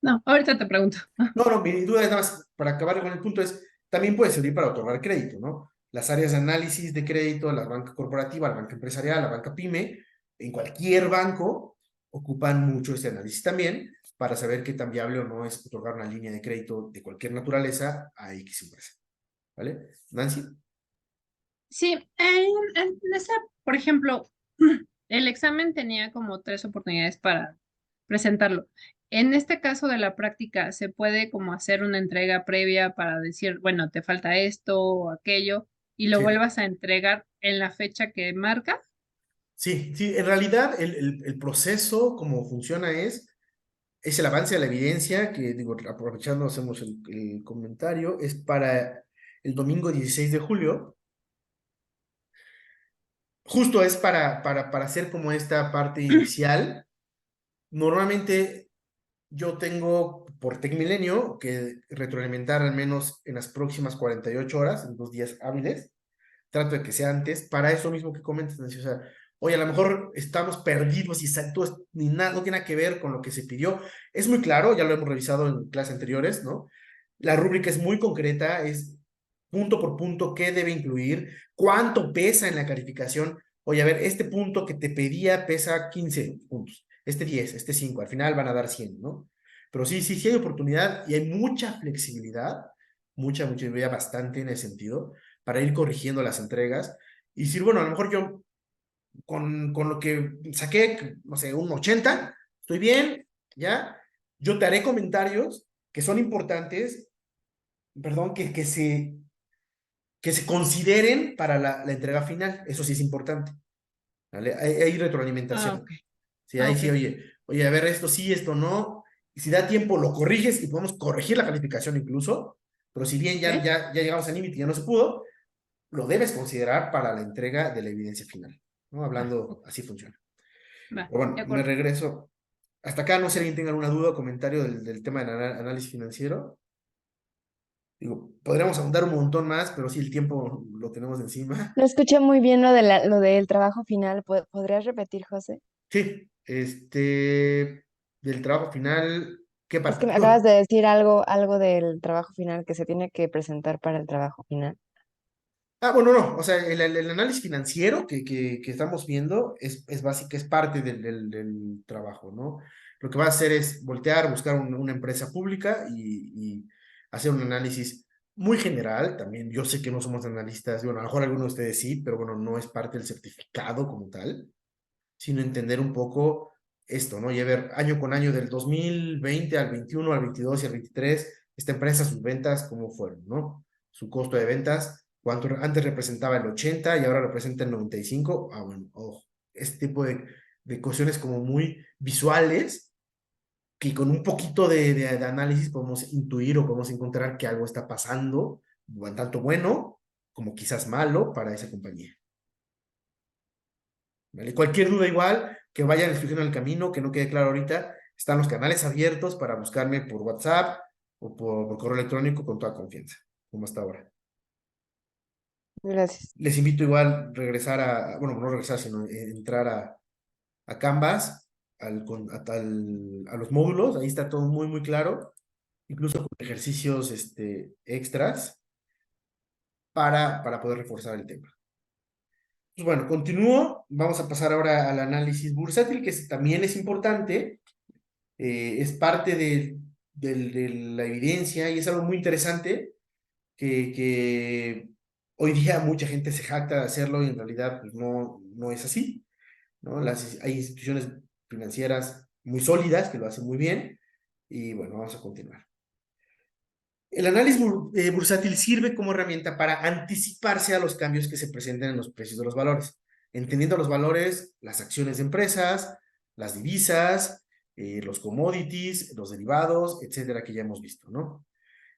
no, ahorita te pregunto. No, mi duda es nada más, para acabar con el punto es, también puede servir para otorgar crédito, ¿no? Las áreas de análisis de crédito, la banca corporativa, la banca empresarial, la banca pyme, en cualquier banco, ocupan mucho este análisis también para saber qué tan viable o no es otorgar una línea de crédito de cualquier naturaleza a X empresa. ¿Vale? Nancy. Sí, por ejemplo, el examen tenía como 3 oportunidades para presentarlo. En este caso de la práctica, ¿se puede como hacer una entrega previa para decir, bueno, te falta esto o aquello, y lo Sí, vuelvas a entregar en la fecha que marca? sí, sí, en realidad el proceso, como funciona es el avance de la evidencia, que digo, aprovechando, hacemos el comentario, es para el domingo 16 de julio. Justo es para hacer como esta parte inicial. Normalmente yo tengo por TecMilenio que retroalimentar al menos en las próximas 48 horas, en 2 días hábiles. Trato de que sea antes, para eso mismo que comentas, Nancy. O sea, oye, a lo mejor estamos perdidos y exacto, ni nada, no tiene nada que ver con lo que se pidió. Es muy claro, ya lo hemos revisado en clases anteriores, ¿no? La rúbrica es muy concreta, es punto por punto qué debe incluir, cuánto pesa en la calificación. Oye, a ver, este punto que te pedía pesa 15 puntos, este 10, este 5, al final van a dar 100, ¿no? Pero sí, sí, sí hay oportunidad y hay mucha flexibilidad, mucha, bastante en ese sentido, para ir corrigiendo las entregas y decir, bueno, a lo mejor yo con lo que saqué, no sé, un 80, estoy bien, ¿ya? Yo te haré comentarios que son importantes, perdón, que se consideren para la entrega final. Eso sí es importante, ¿vale? Hay Ah, retroalimentación. ok. Sí, Ah, ahí ok. sí, oye, a ver, esto sí, esto no. Y si da tiempo, lo corriges y podemos corregir la calificación incluso. Pero si bien ya, Ok. ya, ya llegamos al límite y ya no se pudo, lo debes considerar para la entrega de la evidencia final, ¿no? Va, Hablando, así funciona. va, Pero de bueno, me acuerdo. regreso. Hasta acá, no sé si alguien tenga alguna duda o comentario del tema del análisis financiero. Digo, podríamos ahondar un montón más, pero sí, el tiempo lo tenemos encima. No escuché muy bien lo del trabajo final. ¿Podrías repetir, José? Sí, del trabajo final, ¿qué Es parte? que me acabas de decir algo del trabajo final que se tiene que presentar para el trabajo final. Bueno, no, o sea, el análisis financiero que estamos viendo es básico, es parte del trabajo, ¿no? Lo que va a hacer es voltear, buscar una empresa pública y hacer un análisis muy general. También yo sé que no somos analistas, bueno, a lo mejor algunos de ustedes sí, pero bueno, no es parte del certificado como tal, sino entender un poco esto, ¿no? Y a ver, año con año del 2020 al 21, al 22 y al 23, esta empresa, sus ventas, ¿cómo fueron, no? Su costo de ventas, cuánto antes representaba el 80 y ahora representa el 95. Bueno, ojo, este tipo de cuestiones como muy visuales que con un poquito de análisis podemos intuir o podemos encontrar que algo está pasando, tanto bueno como quizás malo para esa compañía. ¿Vale? Cualquier duda igual, que vayan escribiendo en el camino, que no quede claro ahorita, están los canales abiertos para buscarme por WhatsApp o por correo electrónico con toda confianza, como hasta ahora. Gracias. Les invito igual regresar bueno, no regresar, sino entrar a Canvas, a los módulos, ahí está todo muy claro, incluso con ejercicios extras para poder reforzar el tema. Pues bueno, continúo. Vamos a pasar ahora al análisis bursátil, que también es importante, es parte de la evidencia y es algo muy interesante que hoy día mucha gente se jacta de hacerlo y en realidad pues, no es así, ¿no? Hay instituciones financieras muy sólidas que lo hacen muy bien y bueno, vamos a continuar. El análisis bursátil sirve como herramienta para anticiparse a los cambios que se presenten en los precios de los valores, entendiendo los valores, las acciones de empresas, las divisas, los commodities, los derivados, etcétera, que ya hemos visto, ¿no?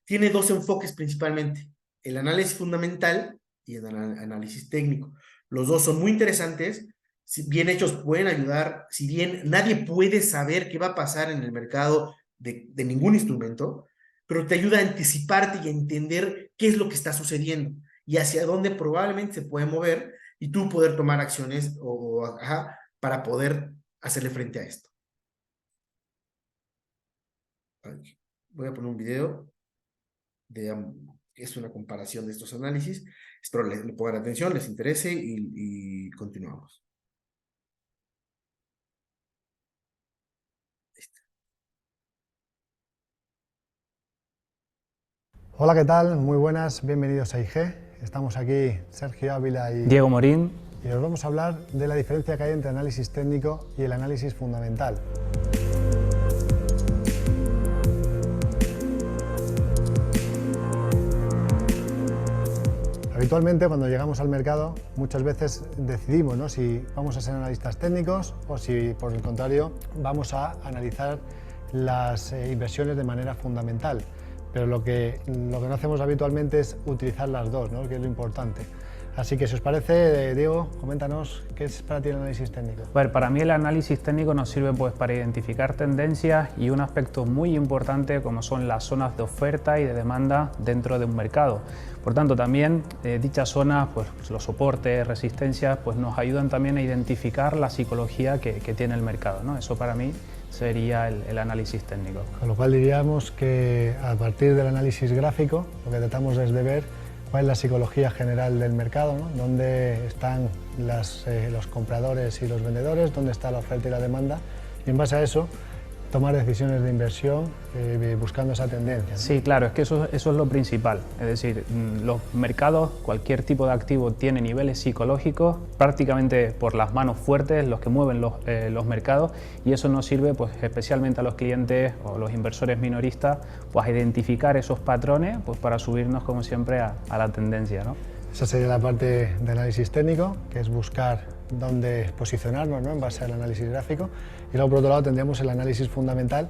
Tiene dos enfoques principalmente, el análisis fundamental y el análisis técnico. Los dos son muy interesantes, si bien hechos pueden ayudar, si bien nadie puede saber qué va a pasar en el mercado de ningún instrumento, pero te ayuda a anticiparte y a entender qué es lo que está sucediendo y hacia dónde probablemente se puede mover y tú poder tomar acciones para poder hacerle frente a esto. Voy a poner un video es una comparación de estos análisis. Espero le pongan atención, les interese y continuamos. Hola, ¿qué tal? Muy buenas, bienvenidos a IG. Estamos aquí Sergio Ávila y Diego Morín. Y os vamos a hablar de la diferencia que hay entre análisis técnico y el análisis fundamental. Habitualmente cuando llegamos al mercado muchas veces decidimos, ¿no?, si vamos a ser analistas técnicos o si por el contrario vamos a analizar las inversiones de manera fundamental. Pero lo que no hacemos habitualmente es utilizar las dos, ¿no?, que es lo importante. Así que si os parece, Diego, coméntanos qué es para ti el análisis técnico. Bueno, para mí el análisis técnico nos sirve pues para identificar tendencias y un aspecto muy importante como son las zonas de oferta y de demanda dentro de un mercado. Por tanto, también dichas zonas, pues los soportes, resistencias, pues nos ayudan también a identificar la psicología que tiene el mercado, ¿no? Eso para mí sería el análisis técnico. Con lo cual diríamos que a partir del análisis gráfico lo que tratamos es de ver cuál es la psicología general del mercado, ¿no?, dónde están los compradores y los vendedores, dónde está la oferta y la demanda, y en base a eso tomar decisiones de inversión buscando esa tendencia, ¿no? Sí, claro, es que eso es lo principal. Es decir, los mercados, cualquier tipo de activo tiene niveles psicológicos prácticamente por las manos fuertes, los que mueven los mercados, y eso nos sirve pues, especialmente a los clientes o los inversores minoristas pues, a identificar esos patrones pues, para subirnos como siempre a la tendencia, ¿no? Esa sería la parte de análisis técnico, que es buscar dónde posicionarnos, ¿no?, en base al análisis gráfico. Y luego por otro lado tendríamos el análisis fundamental,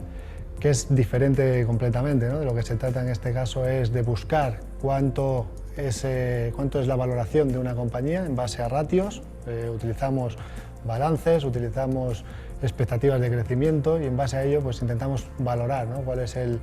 que es diferente completamente, ¿no? De lo que se trata en este caso es de buscar cuánto es la valoración de una compañía en base a ratios. Utilizamos balances, utilizamos expectativas de crecimiento y en base a ello pues intentamos valorar, ¿no?, cuál es el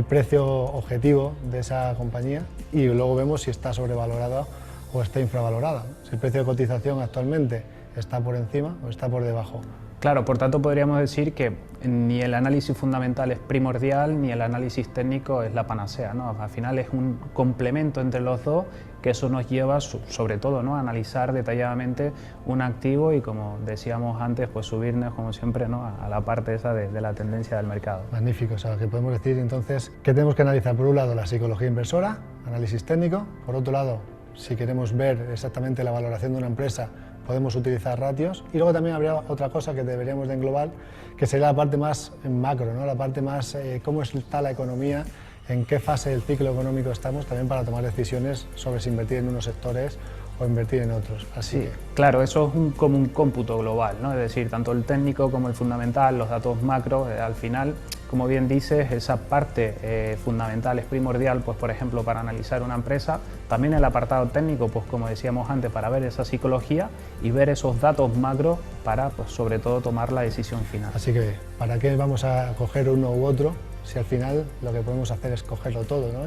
precio objetivo de esa compañía y luego vemos si está sobrevalorada o está infravalorada, ¿no? Si el precio de cotización actualmente está por encima o está por debajo. Claro, por tanto podríamos decir que ni el análisis fundamental es primordial ni el análisis técnico es la panacea, ¿no? Al final es un complemento entre los dos, que eso nos lleva sobre todo, ¿no?, a analizar detalladamente un activo y, como decíamos antes, pues subirnos como siempre, ¿no?, a la parte esa de la tendencia del mercado. Magnífico, o sea, que podemos decir entonces que tenemos que analizar por un lado la psicología inversora, análisis técnico, por otro lado, si queremos ver exactamente la valoración de una empresa, podemos utilizar ratios, y luego también habría otra cosa que deberíamos de englobar, que sería la parte más macro, ¿no?, la parte más cómo está la economía, en qué fase del ciclo económico estamos, también para tomar decisiones sobre si invertir en unos sectores o invertir en otros. Así sí, claro, eso es como un cómputo global, ¿no? Es decir, tanto el técnico como el fundamental, los datos macro, al final, como bien dices, esa parte fundamental es primordial, pues por ejemplo, para analizar una empresa. También el apartado técnico, pues como decíamos antes, para ver esa psicología y ver esos datos macro para, pues sobre todo, tomar la decisión final. Así que, ¿para qué vamos a coger uno u otro si al final lo que podemos hacer es cogerlo todo, ¿no?,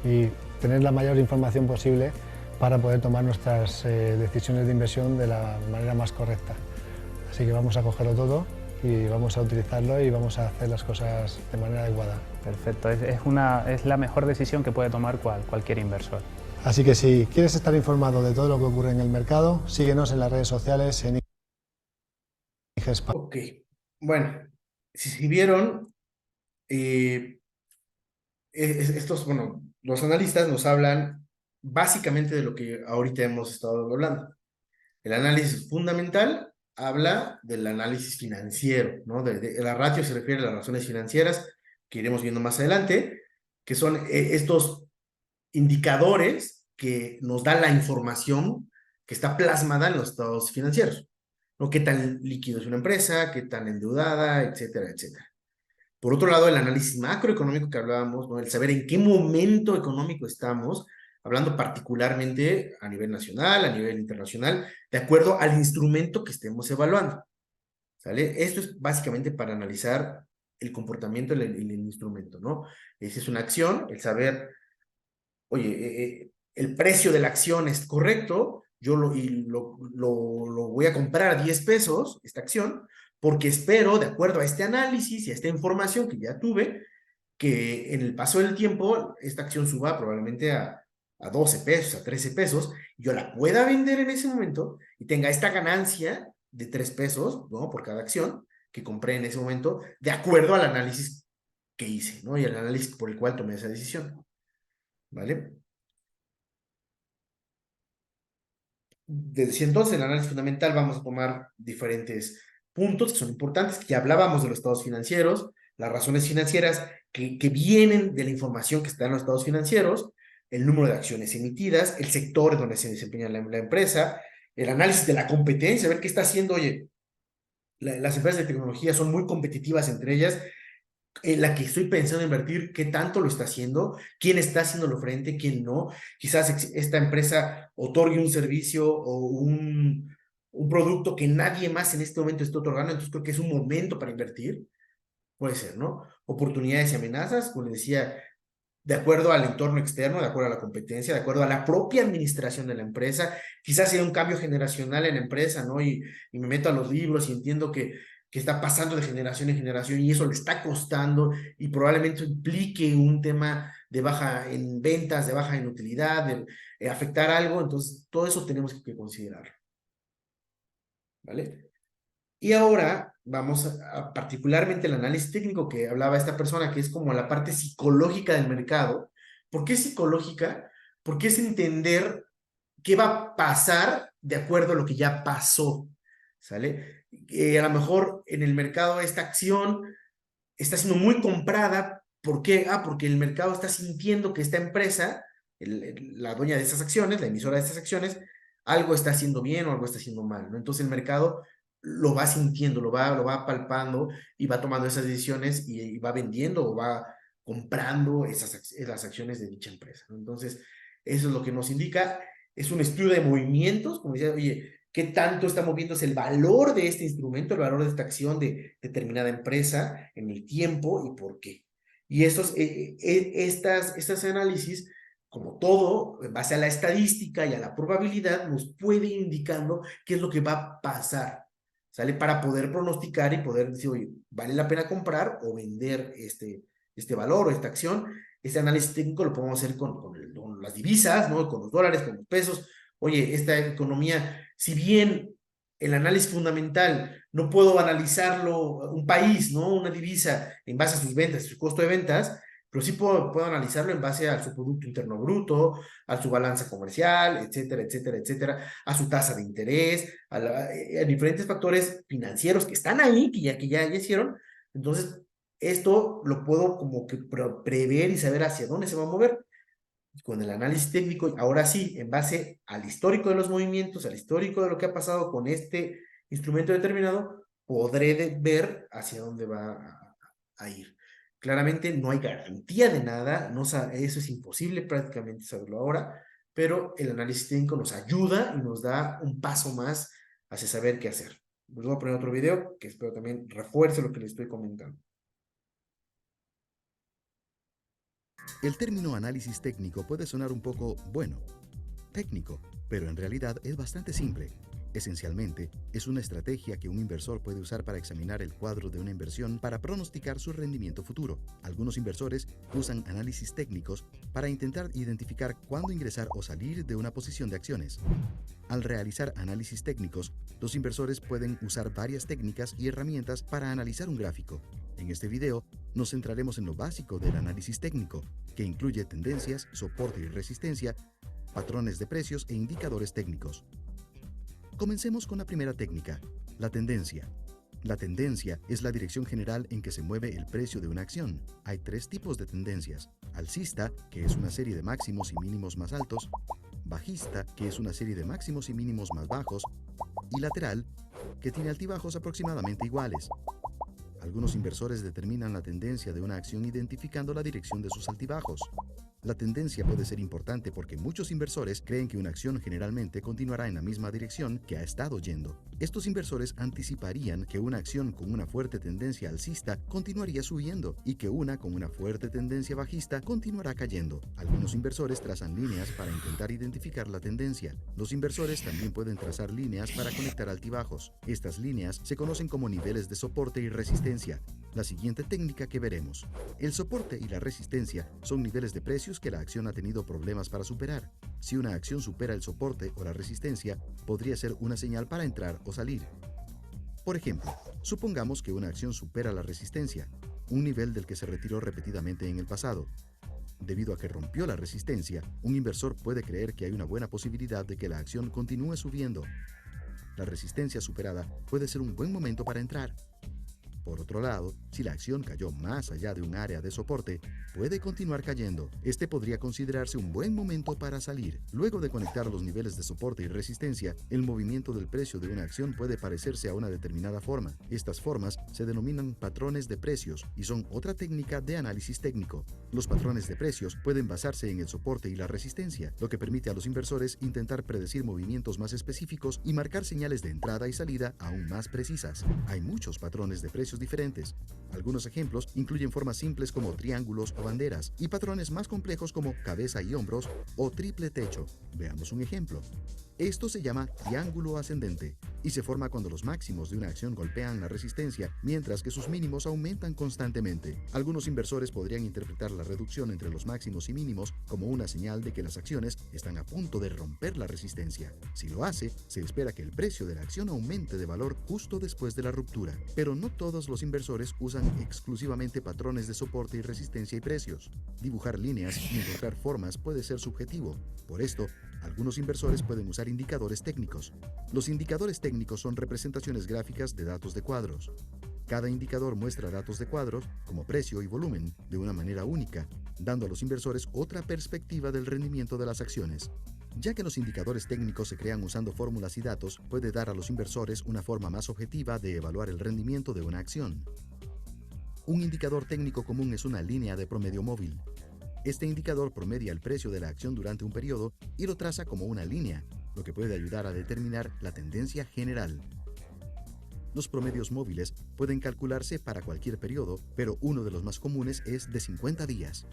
y tener la mayor información posible para poder tomar nuestras decisiones de inversión de la manera más correcta? Así que vamos a cogerlo todo y vamos a utilizarlo y vamos a hacer las cosas de manera adecuada. Perfecto, es la mejor decisión que puede tomar cualquier inversor. Así que si quieres estar informado de todo lo que ocurre en el mercado, síguenos en las redes sociales en IG España. Ok, bueno, si vieron, los analistas nos hablan básicamente de lo que ahorita hemos estado hablando. El análisis fundamental habla del análisis financiero, ¿no? La ratio se refiere a las razones financieras, que iremos viendo más adelante, que son estos indicadores que nos dan la información que está plasmada en los estados financieros, ¿no? Qué tan líquido es una empresa, qué tan endeudada, etcétera, etcétera. Por otro lado, el análisis macroeconómico que hablábamos, ¿no?, el saber en qué momento económico estamos, hablando particularmente a nivel nacional, a nivel internacional, de acuerdo al instrumento que estemos evaluando, ¿sale? Esto es básicamente para analizar el comportamiento del instrumento, ¿no? Esa es una acción, el saber, oye, el precio de la acción es correcto, yo lo voy a comprar a 10 pesos, esta acción, porque espero, de acuerdo a este análisis y a esta información que ya tuve, que en el paso del tiempo esta acción suba probablemente a 12 pesos, a 13 pesos, yo la pueda vender en ese momento y tenga esta ganancia de 3 pesos, ¿no?, por cada acción que compré en ese momento, de acuerdo al análisis que hice, ¿no?, y el análisis por el cual tomé esa decisión, ¿vale? Desde entonces, el análisis fundamental vamos a tomar diferentes puntos que son importantes, que ya hablábamos de los estados financieros, las razones financieras que vienen de la información que está en los estados financieros, el número de acciones emitidas, el sector en donde se desempeña la empresa, el análisis de la competencia, ver qué está haciendo, oye, las empresas de tecnología son muy competitivas entre ellas, en la que estoy pensando invertir, qué tanto lo está haciendo, quién está haciéndolo frente, quién no. Quizás esta empresa otorgue un servicio o un producto que nadie más en este momento está otorgando, entonces creo que es un momento para invertir. Puede ser, ¿no? Oportunidades y amenazas, como les decía, de acuerdo al entorno externo, de acuerdo a la competencia, de acuerdo a la propia administración de la empresa. Quizás sea un cambio generacional en la empresa, ¿no? Y me meto a los libros y entiendo que está pasando de generación en generación y eso le está costando y probablemente implique un tema de baja en ventas, de baja en utilidad, de afectar algo. Entonces, todo eso tenemos que considerarlo. ¿Vale? Y ahora vamos particularmente el análisis técnico que hablaba esta persona, que es como la parte psicológica del mercado. ¿Por qué psicológica? Porque es entender qué va a pasar de acuerdo a lo que ya pasó, ¿sale? A lo mejor en el mercado esta acción está siendo muy comprada. ¿Por qué? Porque el mercado está sintiendo que esta empresa, la dueña de estas acciones, la emisora de estas acciones, algo está haciendo bien o algo está haciendo mal, ¿no? Entonces el mercado lo va sintiendo, lo va palpando y va tomando esas decisiones y va vendiendo o va comprando las acciones de dicha empresa, ¿no? Entonces, eso es lo que nos indica. Es un estudio de movimientos, como decía, oye, ¿qué tanto está moviéndose el valor de este instrumento, el valor de esta acción de determinada empresa en el tiempo y por qué? Y estas análisis, como todo, en base a la estadística y a la probabilidad, nos puede ir indicando qué es lo que va a pasar, ¿sale? Para poder pronosticar y poder decir, oye, ¿vale la pena comprar o vender este valor o esta acción? Este análisis técnico lo podemos hacer con las divisas, ¿no? Con los dólares, con los pesos. Oye, esta economía, si bien el análisis fundamental no puedo analizarlo un país, ¿no? Una divisa en base a sus ventas, su costo de ventas, pero sí puedo analizarlo en base a su Producto Interno Bruto, a su balanza comercial, etcétera, etcétera, etcétera, a su tasa de interés, a diferentes factores financieros que están ahí, que ya hicieron. Entonces, esto lo puedo como que prever y saber hacia dónde se va a mover. Con el análisis técnico, ahora sí, en base al histórico de los movimientos, al histórico de lo que ha pasado con este instrumento determinado, podré ver hacia dónde va a ir. Claramente no hay garantía de nada, eso es imposible prácticamente saberlo ahora, pero el análisis técnico nos ayuda y nos da un paso más hacia saber qué hacer. Les voy a poner otro video que espero también refuerce lo que les estoy comentando. El término análisis técnico puede sonar un poco, bueno, técnico, pero en realidad es bastante simple. Esencialmente, es una estrategia que un inversor puede usar para examinar el cuadro de una inversión para pronosticar su rendimiento futuro. Algunos inversores usan análisis técnicos para intentar identificar cuándo ingresar o salir de una posición de acciones. Al realizar análisis técnicos, los inversores pueden usar varias técnicas y herramientas para analizar un gráfico. En este video, nos centraremos en lo básico del análisis técnico, que incluye tendencias, soporte y resistencia, patrones de precios e indicadores técnicos. Comencemos con la primera técnica, la tendencia. La tendencia es la dirección general en que se mueve el precio de una acción. Hay tres tipos de tendencias: alcista, que es una serie de máximos y mínimos más altos; bajista, que es una serie de máximos y mínimos más bajos; y lateral, que tiene altibajos aproximadamente iguales. Algunos inversores determinan la tendencia de una acción identificando la dirección de sus altibajos. La tendencia puede ser importante porque muchos inversores creen que una acción generalmente continuará en la misma dirección que ha estado yendo. Estos inversores anticiparían que una acción con una fuerte tendencia alcista continuaría subiendo y que una con una fuerte tendencia bajista continuará cayendo. Algunos inversores trazan líneas para intentar identificar la tendencia. Los inversores también pueden trazar líneas para conectar altibajos. Estas líneas se conocen como niveles de soporte y resistencia. La siguiente técnica que veremos. El soporte y la resistencia son niveles de precios que la acción ha tenido problemas para superar. Si una acción supera el soporte o la resistencia, podría ser una señal para entrar o salir. Por ejemplo, supongamos que una acción supera la resistencia, un nivel del que se retiró repetidamente en el pasado. Debido a que rompió la resistencia, un inversor puede creer que hay una buena posibilidad de que la acción continúe subiendo. La resistencia superada puede ser un buen momento para entrar. Por otro lado, si la acción cayó más allá de un área de soporte, puede continuar cayendo. Este podría considerarse un buen momento para salir. Luego de conectar los niveles de soporte y resistencia, el movimiento del precio de una acción puede parecerse a una determinada forma. Estas formas se denominan patrones de precios y son otra técnica de análisis técnico. Los patrones de precios pueden basarse en el soporte y la resistencia, lo que permite a los inversores intentar predecir movimientos más específicos y marcar señales de entrada y salida aún más precisas. Hay muchos patrones de precios diferentes. Algunos ejemplos incluyen formas simples como triángulos o banderas y patrones más complejos como cabeza y hombros o triple techo. Veamos un ejemplo. Esto se llama triángulo ascendente y se forma cuando los máximos de una acción golpean la resistencia mientras que sus mínimos aumentan constantemente. Algunos inversores podrían interpretar la reducción entre los máximos y mínimos como una señal de que las acciones están a punto de romper la resistencia. Si lo hace, se espera que el precio de la acción aumente de valor justo después de la ruptura. Pero no todos los inversores usan exclusivamente patrones de soporte y resistencia y precios. Dibujar líneas y encontrar formas puede ser subjetivo. Por esto, algunos inversores pueden usar indicadores técnicos. Los indicadores técnicos son representaciones gráficas de datos de cuadros. Cada indicador muestra datos de cuadros, como precio y volumen, de una manera única, dando a los inversores otra perspectiva del rendimiento de las acciones. Ya que los indicadores técnicos se crean usando fórmulas y datos, puede dar a los inversores una forma más objetiva de evaluar el rendimiento de una acción. Un indicador técnico común es una línea de promedio móvil. Este indicador promedia el precio de la acción durante un periodo y lo traza como una línea, lo que puede ayudar a determinar la tendencia general. Los promedios móviles pueden calcularse para cualquier periodo, pero uno de los más comunes es de 50 días.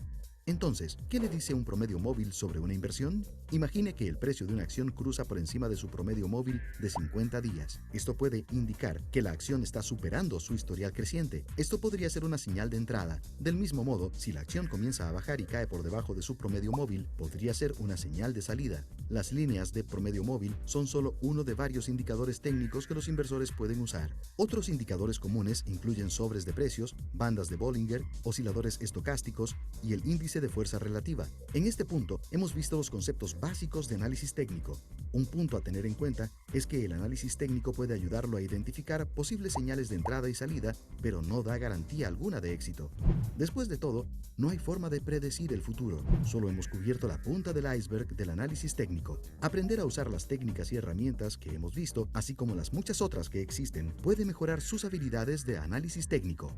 Entonces, ¿qué le dice un promedio móvil sobre una inversión? Imagine que el precio de una acción cruza por encima de su promedio móvil de 50 días. Esto puede indicar que la acción está superando su historial creciente. Esto podría ser una señal de entrada. Del mismo modo, si la acción comienza a bajar y cae por debajo de su promedio móvil, podría ser una señal de salida. Las líneas de promedio móvil son solo uno de varios indicadores técnicos que los inversores pueden usar. Otros indicadores comunes incluyen sobres de precios, bandas de Bollinger, osciladores estocásticos y el índice de fuerza relativa. En este punto, hemos visto los conceptos básicos de análisis técnico. Un punto a tener en cuenta es que el análisis técnico puede ayudarlo a identificar posibles señales de entrada y salida, pero no da garantía alguna de éxito. Después de todo, no hay forma de predecir el futuro. Solo hemos cubierto la punta del iceberg del análisis técnico. Aprender a usar las técnicas y herramientas que hemos visto, así como las muchas otras que existen, puede mejorar sus habilidades de análisis técnico.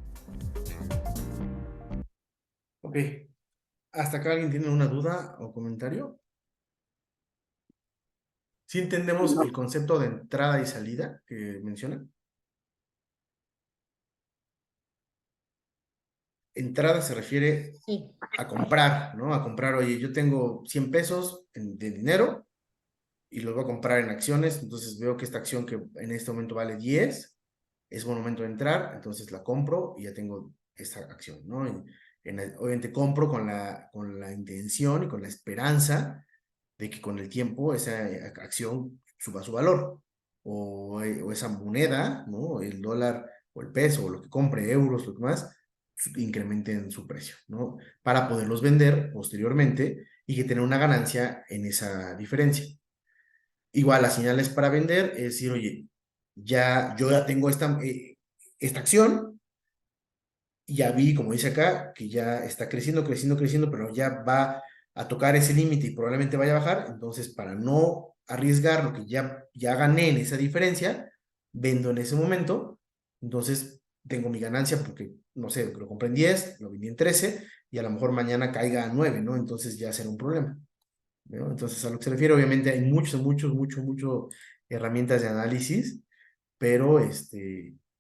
Ok. ¿Hasta acá alguien tiene una duda o comentario? ¿Sí entendemos el concepto de entrada y salida que menciona? Entrada se refiere a comprar, ¿no? A comprar, oye, yo tengo 100 pesos de dinero y los voy a comprar en acciones, entonces veo que esta acción que en este momento vale 10, es buen momento de entrar, entonces la compro y ya tengo esta acción, ¿no? Obviamente compro con la intención y con la esperanza de que con el tiempo esa acción suba su valor, o esa moneda, ¿no? El dólar o el peso, o lo que compre, euros, lo que más, incrementen su precio, ¿no? Para poderlos vender posteriormente y que tener una ganancia en esa diferencia. Igual, las señales para vender es decir, oye, yo ya tengo esta acción, y ya vi, como dice acá, que ya está creciendo, pero ya va a tocar ese límite y probablemente vaya a bajar, entonces para no arriesgar lo que ya gané en esa diferencia, vendo en ese momento, entonces tengo mi ganancia porque, no sé, lo compré en 10, lo vendí en 13, y a lo mejor mañana caiga a 9, ¿no? Entonces ya será un problema, ¿no? Entonces, a lo que se refiere, obviamente hay muchas herramientas de análisis, pero,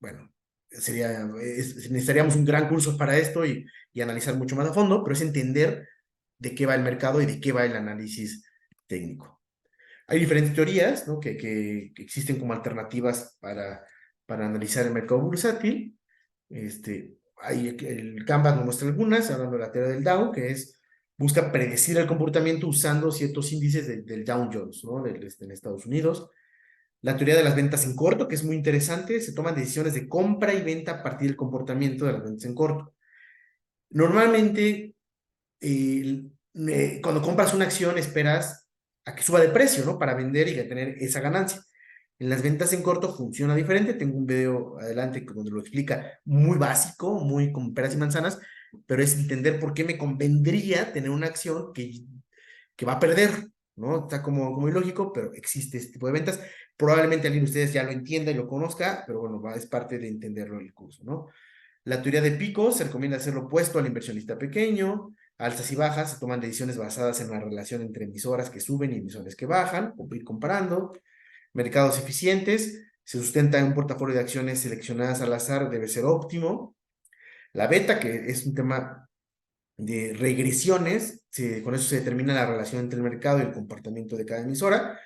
bueno, necesitaríamos un gran curso para esto y analizar mucho más a fondo, pero es entender de qué va el mercado y de qué va el análisis técnico. Hay diferentes teorías, ¿no? que existen como alternativas para analizar el mercado bursátil. El Canvas nos muestra algunas, hablando de la teoría del Dow, que busca predecir el comportamiento usando ciertos índices del Dow Jones, ¿no? en Estados Unidos. La teoría de las ventas en corto, que es muy interesante, se toman decisiones de compra y venta a partir del comportamiento de las ventas en corto. Normalmente, cuando compras una acción esperas a que suba de precio, ¿no? Para vender y tener esa ganancia. En las ventas en corto funciona diferente. Tengo un video adelante donde lo explica muy básico, muy con peras y manzanas, pero es entender por qué me convendría tener una acción que va a perder, ¿no? Está como ilógico, pero existe este tipo de ventas. Probablemente alguien de ustedes ya lo entienda y lo conozca, pero bueno, es parte de entenderlo el curso, ¿no? La teoría de picos se recomienda hacer lo opuesto al inversionista pequeño. Alzas y bajas se toman decisiones basadas en la relación entre emisoras que suben y emisoras que bajan, o ir comparando. Mercados eficientes se sustenta en un portafolio de acciones seleccionadas al azar, debe ser óptimo. La beta, que es un tema de regresiones, con eso se determina la relación entre el mercado y el comportamiento de cada emisora.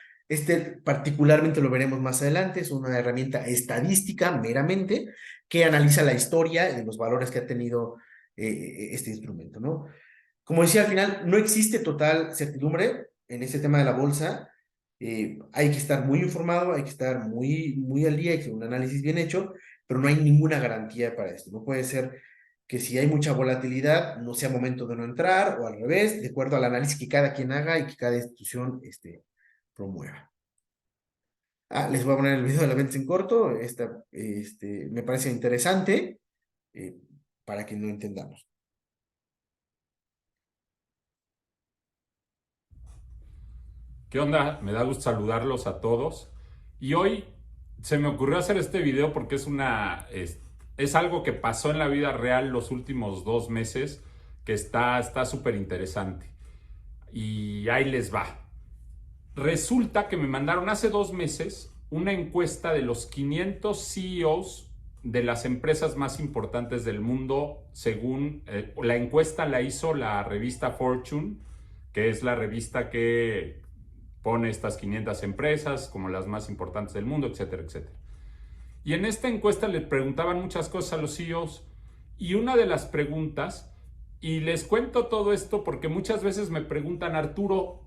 Particularmente lo veremos más adelante, es una herramienta estadística meramente que analiza la historia y los valores que ha tenido este instrumento, ¿no? Como decía, al final no existe total certidumbre en este tema de la bolsa. Hay que estar muy informado, hay que estar muy al día, hay que hacer un análisis bien hecho, pero no hay ninguna garantía para esto. No puede ser que si hay mucha volatilidad no sea momento de no entrar, o al revés, de acuerdo al análisis que cada quien haga y que cada institución promueva. Les voy a poner el video de la venta en corto. Me parece interesante para que lo entendamos. ¿Qué onda? Me da gusto saludarlos a todos. Y hoy se me ocurrió hacer este video porque es algo que pasó en la vida real los últimos 2 meses que está súper interesante. Y ahí les va. Resulta que me mandaron hace 2 meses una encuesta de los 500 CEOs de las empresas más importantes del mundo. Según la encuesta la hizo la revista Fortune, que es la revista que pone estas 500 empresas como las más importantes del mundo, etcétera, etcétera. Y en esta encuesta les preguntaban muchas cosas a los CEOs, y una de las preguntas, y les cuento todo esto porque muchas veces me preguntan: Arturo,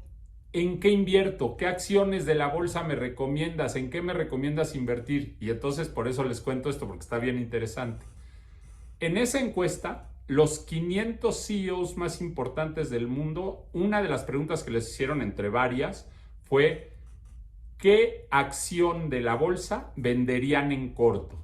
¿en qué invierto? ¿Qué acciones de la bolsa me recomiendas? ¿En qué me recomiendas invertir? Y entonces por eso les cuento esto, porque está bien interesante. En esa encuesta, los 500 CEOs más importantes del mundo, una de las preguntas que les hicieron entre varias fue: ¿qué acción de la bolsa venderían en corto?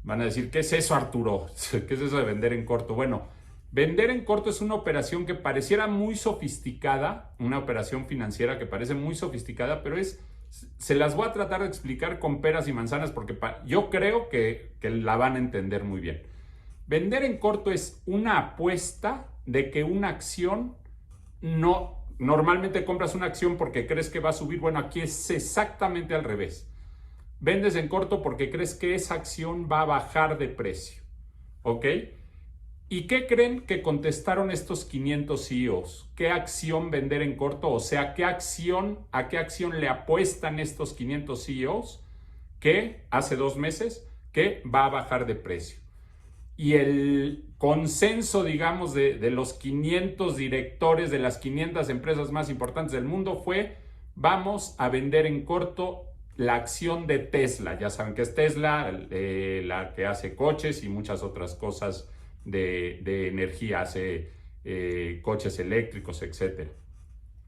Van a decir: ¿qué es eso, Arturo? ¿Qué es eso de vender en corto? Bueno, vender en corto es una operación que pareciera muy sofisticada, una operación financiera que parece muy sofisticada, pero se las voy a tratar de explicar con peras y manzanas porque yo creo que la van a entender muy bien. Vender en corto es una apuesta de que una acción no... Normalmente compras una acción porque crees que va a subir. Bueno, aquí es exactamente al revés. Vendes en corto porque crees que esa acción va a bajar de precio. ¿Ok? ¿Y qué creen que contestaron estos 500 CEOs? ¿Qué acción vender en corto? O sea, ¿a qué acción le apuestan estos 500 CEOs que hace 2 meses que va a bajar de precio? Y el consenso, digamos, de los 500 directores de las 500 empresas más importantes del mundo fue: vamos a vender en corto la acción de Tesla. Ya saben que es Tesla, la que hace coches y muchas otras cosas de energía, hace coches eléctricos, etc.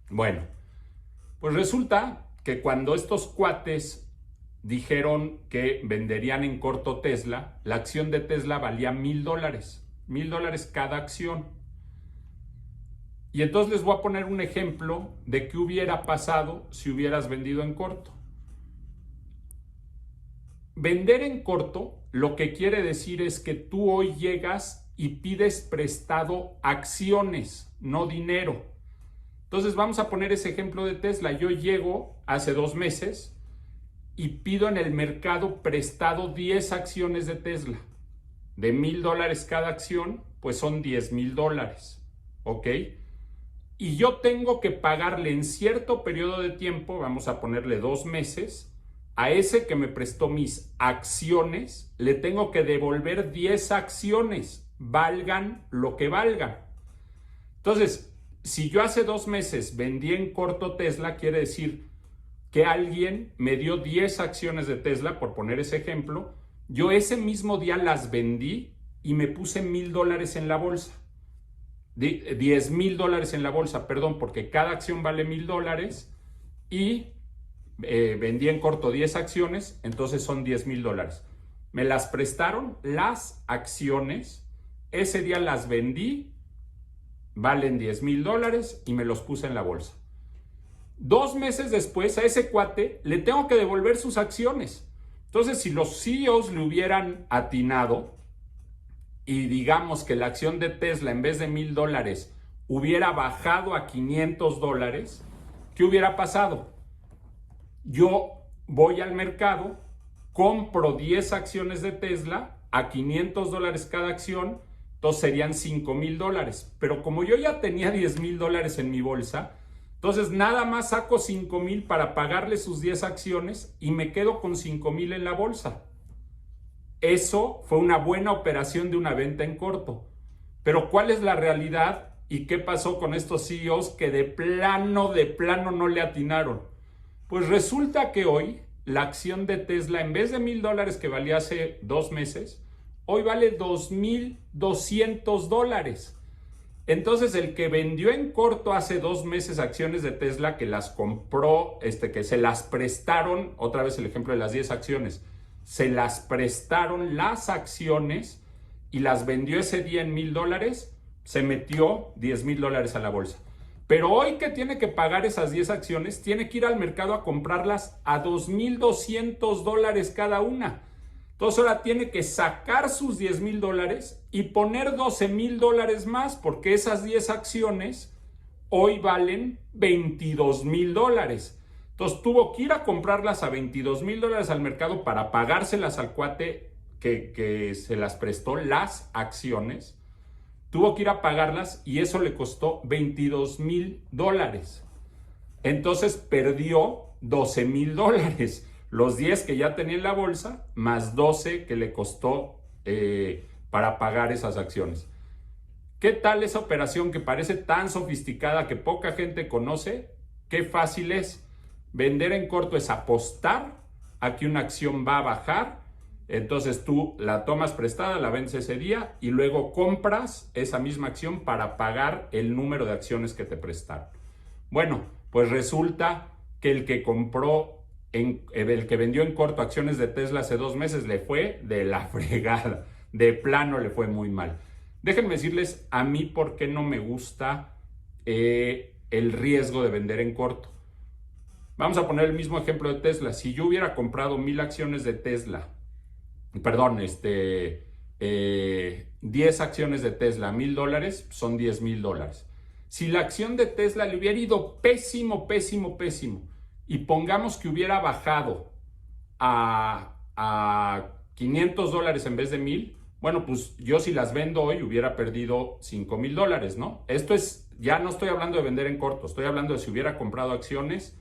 Bueno, pues resulta que cuando estos cuates dijeron que venderían en corto Tesla, la acción de Tesla valía $1,000, $1,000 cada acción. Y entonces les voy a poner un ejemplo de qué hubiera pasado si hubieras vendido en corto. Vender en corto lo que quiere decir es que tú hoy llegas y pides prestado acciones, no dinero. Entonces vamos a poner ese ejemplo de Tesla. Yo llego hace 2 meses y pido en el mercado prestado 10 acciones de Tesla. De $1,000 cada acción, pues son $10,000. ¿Ok? Y yo tengo que pagarle en cierto periodo de tiempo, vamos a ponerle 2 meses, a ese que me prestó mis acciones, le tengo que devolver 10 acciones, valgan lo que valgan. Entonces, si yo hace 2 meses vendí en corto Tesla, quiere decir que alguien me dio 10 acciones de Tesla, por poner ese ejemplo. Yo ese mismo día las vendí y me puse $1,000 en la bolsa. $10,000 en la bolsa, perdón, porque cada acción vale $1,000 y vendí en corto 10 acciones, entonces son $10,000. Me las prestaron las acciones, ese día las vendí, valen $10,000 y me los puse en la bolsa. 2 meses después, a ese cuate le tengo que devolver sus acciones. Entonces, si los CEOs le hubieran atinado y digamos que la acción de Tesla en vez de $1,000 hubiera bajado a $500, ¿qué hubiera pasado? Yo voy al mercado, compro 10 acciones de Tesla a $500 cada acción, entonces serían $5,000. Pero como yo ya tenía $10,000 en mi bolsa, entonces nada más saco $5,000 para pagarle sus 10 acciones y me quedo con $5,000 en la bolsa. Eso fue una buena operación de una venta en corto. Pero ¿cuál es la realidad y qué pasó con estos CEOs que de plano no le atinaron? Pues resulta que hoy la acción de Tesla, en vez de $1,000 que valía hace 2 meses, hoy vale $2,200. Entonces el que vendió en corto hace 2 meses acciones de Tesla, que las compró, que se las prestaron, otra vez el ejemplo de las 10 acciones, se las prestaron las acciones y las vendió ese día en $1,000, se metió $10,000 a la bolsa. Pero hoy que tiene que pagar esas 10 acciones, tiene que ir al mercado a comprarlas a $2,200 cada una. Entonces ahora tiene que sacar sus $10,000 y poner $12,000 más, porque esas 10 acciones hoy valen $22,000. Entonces tuvo que ir a comprarlas a $22,000 al mercado para pagárselas al cuate que se las prestó, las acciones. Tuvo que ir a pagarlas y eso le costó $22,000. Entonces perdió $12,000. Los 10 que ya tenía en la bolsa, más 12 que le costó para pagar esas acciones. ¿Qué tal esa operación que parece tan sofisticada que poca gente conoce? Qué fácil es. Vender en corto es apostar a que una acción va a bajar. Entonces tú la tomas prestada, la vendes ese día y luego compras esa misma acción para pagar el número de acciones que te prestaron. Bueno, pues resulta que el que vendió en corto acciones de Tesla hace 2 meses le fue de la fregada, de plano le fue muy mal. Déjenme decirles a mí por qué no me gusta el riesgo de vender en corto. Vamos a poner el mismo ejemplo de Tesla. Si yo hubiera comprado 1,000 acciones de Tesla, 10 acciones de Tesla a $1,000, son $10,000. Si la acción de Tesla le hubiera ido pésimo, y pongamos que hubiera bajado a $500 en vez de 1,000, bueno, pues yo si las vendo hoy hubiera perdido $5,000, ¿no? Esto es, ya no estoy hablando de vender en corto, estoy hablando de si hubiera comprado acciones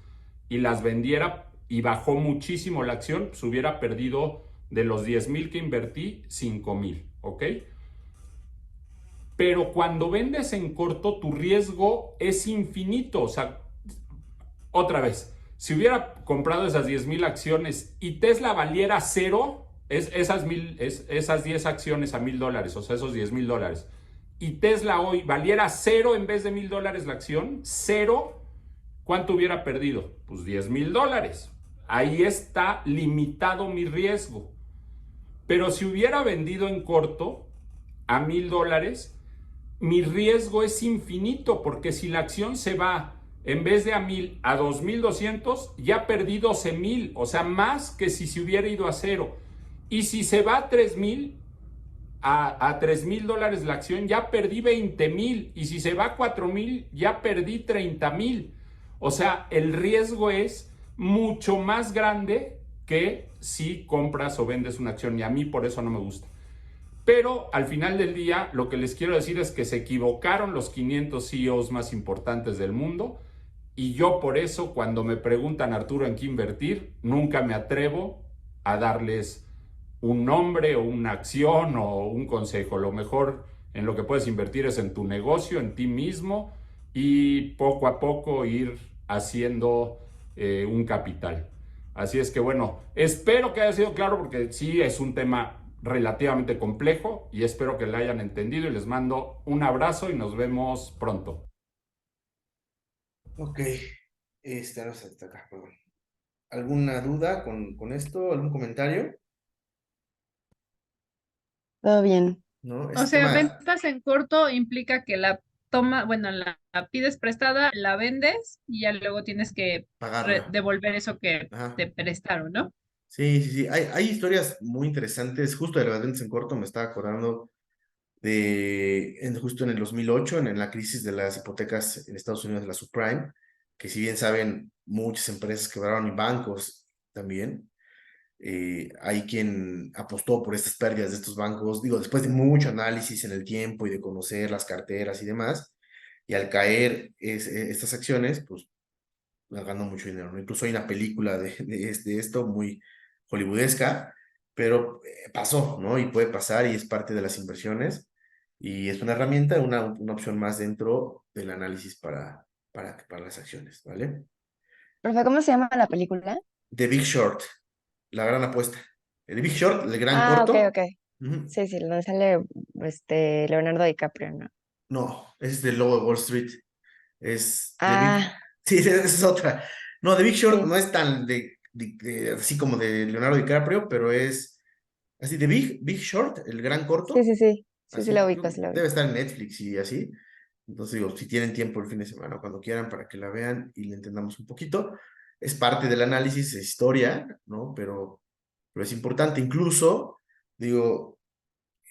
y las vendiera y bajó muchísimo la acción, pues hubiera perdido de los 10,000 que invertí, 5,000, ¿ok? Pero cuando vendes en corto, tu riesgo es infinito. O sea, otra vez, si hubiera comprado esas 10,000 acciones y Tesla valiera 0, esas 10 acciones a $1,000, o sea, esos $10,000, y Tesla hoy valiera 0 en vez de $1,000 la acción, 0, ¿cuánto hubiera perdido? Pues $10,000. Ahí está limitado mi riesgo. Pero si hubiera vendido en corto a $1,000, mi riesgo es infinito, porque si la acción se va en vez de a 1,000 a 2,200, ya perdí 12,000, o sea, más que si se hubiera ido a 0. Y si se va a 3,000, a $3,000 la acción, ya perdí 20,000. Y si se va a 4,000, ya perdí 30,000. O sea, el riesgo es mucho más grande que si compras o vendes una acción, y a mí por eso no me gusta. Pero al final del día, lo que les quiero decir es que se equivocaron los 500 CEOs más importantes del mundo, y yo por eso, cuando me preguntan, Arturo, ¿en qué invertir?, nunca me atrevo a darles un nombre o una acción o un consejo. Lo mejor en lo que puedes invertir es en tu negocio, en ti mismo, y poco a poco ir haciendo un capital. Así es que bueno, espero que haya sido claro, porque sí es un tema relativamente complejo y espero que lo hayan entendido, y les mando un abrazo y nos vemos pronto. Ok, ahora está acá, perdón. ¿Alguna duda con esto? ¿Algún comentario? Todo bien. ¿No? O Ese sea, tema, ventas en corto implica que la toma, bueno, la pides prestada, la vendes y ya luego tienes que pagarla. devolver eso que Ajá. te prestaron, ¿no? Sí, sí, sí. Hay historias muy interesantes. Justo de las ventas en corto me estaba acordando justo en el 2008, en la crisis de las hipotecas en Estados Unidos, de la subprime, que si bien saben, muchas empresas quebraron y bancos también. Hay quien apostó por estas pérdidas de estos bancos, digo, después de mucho análisis en el tiempo y de conocer las carteras y demás, y al caer estas acciones, pues ganó mucho dinero, ¿no? Incluso hay una película de esto muy hollywoodesca, pero pasó, ¿no? Y puede pasar y es parte de las inversiones y es una herramienta, una opción más dentro del análisis para las acciones, ¿vale? Profe, ¿cómo se llama la película? The Big Short, la gran apuesta. The Big Short, el gran Ah, ok, corto. ok. Ujú. Sí, sí, donde sale Leonardo DiCaprio, ¿no? No, es del lobo de Wall Street. Es The Big. Ah, Sí, esa es otra. No, The Big Short sí. no es tan así como de Leonardo DiCaprio, pero es así, Big Short, el gran Sí, corto. sí, sí. Sí, sí Así, la ubico, sí la debe ubico. estar en Netflix y así. Entonces digo, si tienen tiempo el fin de semana, cuando quieran, para que la vean y le entendamos un poquito. Es parte del análisis, es historia, ¿no? Pero es importante. Incluso, digo,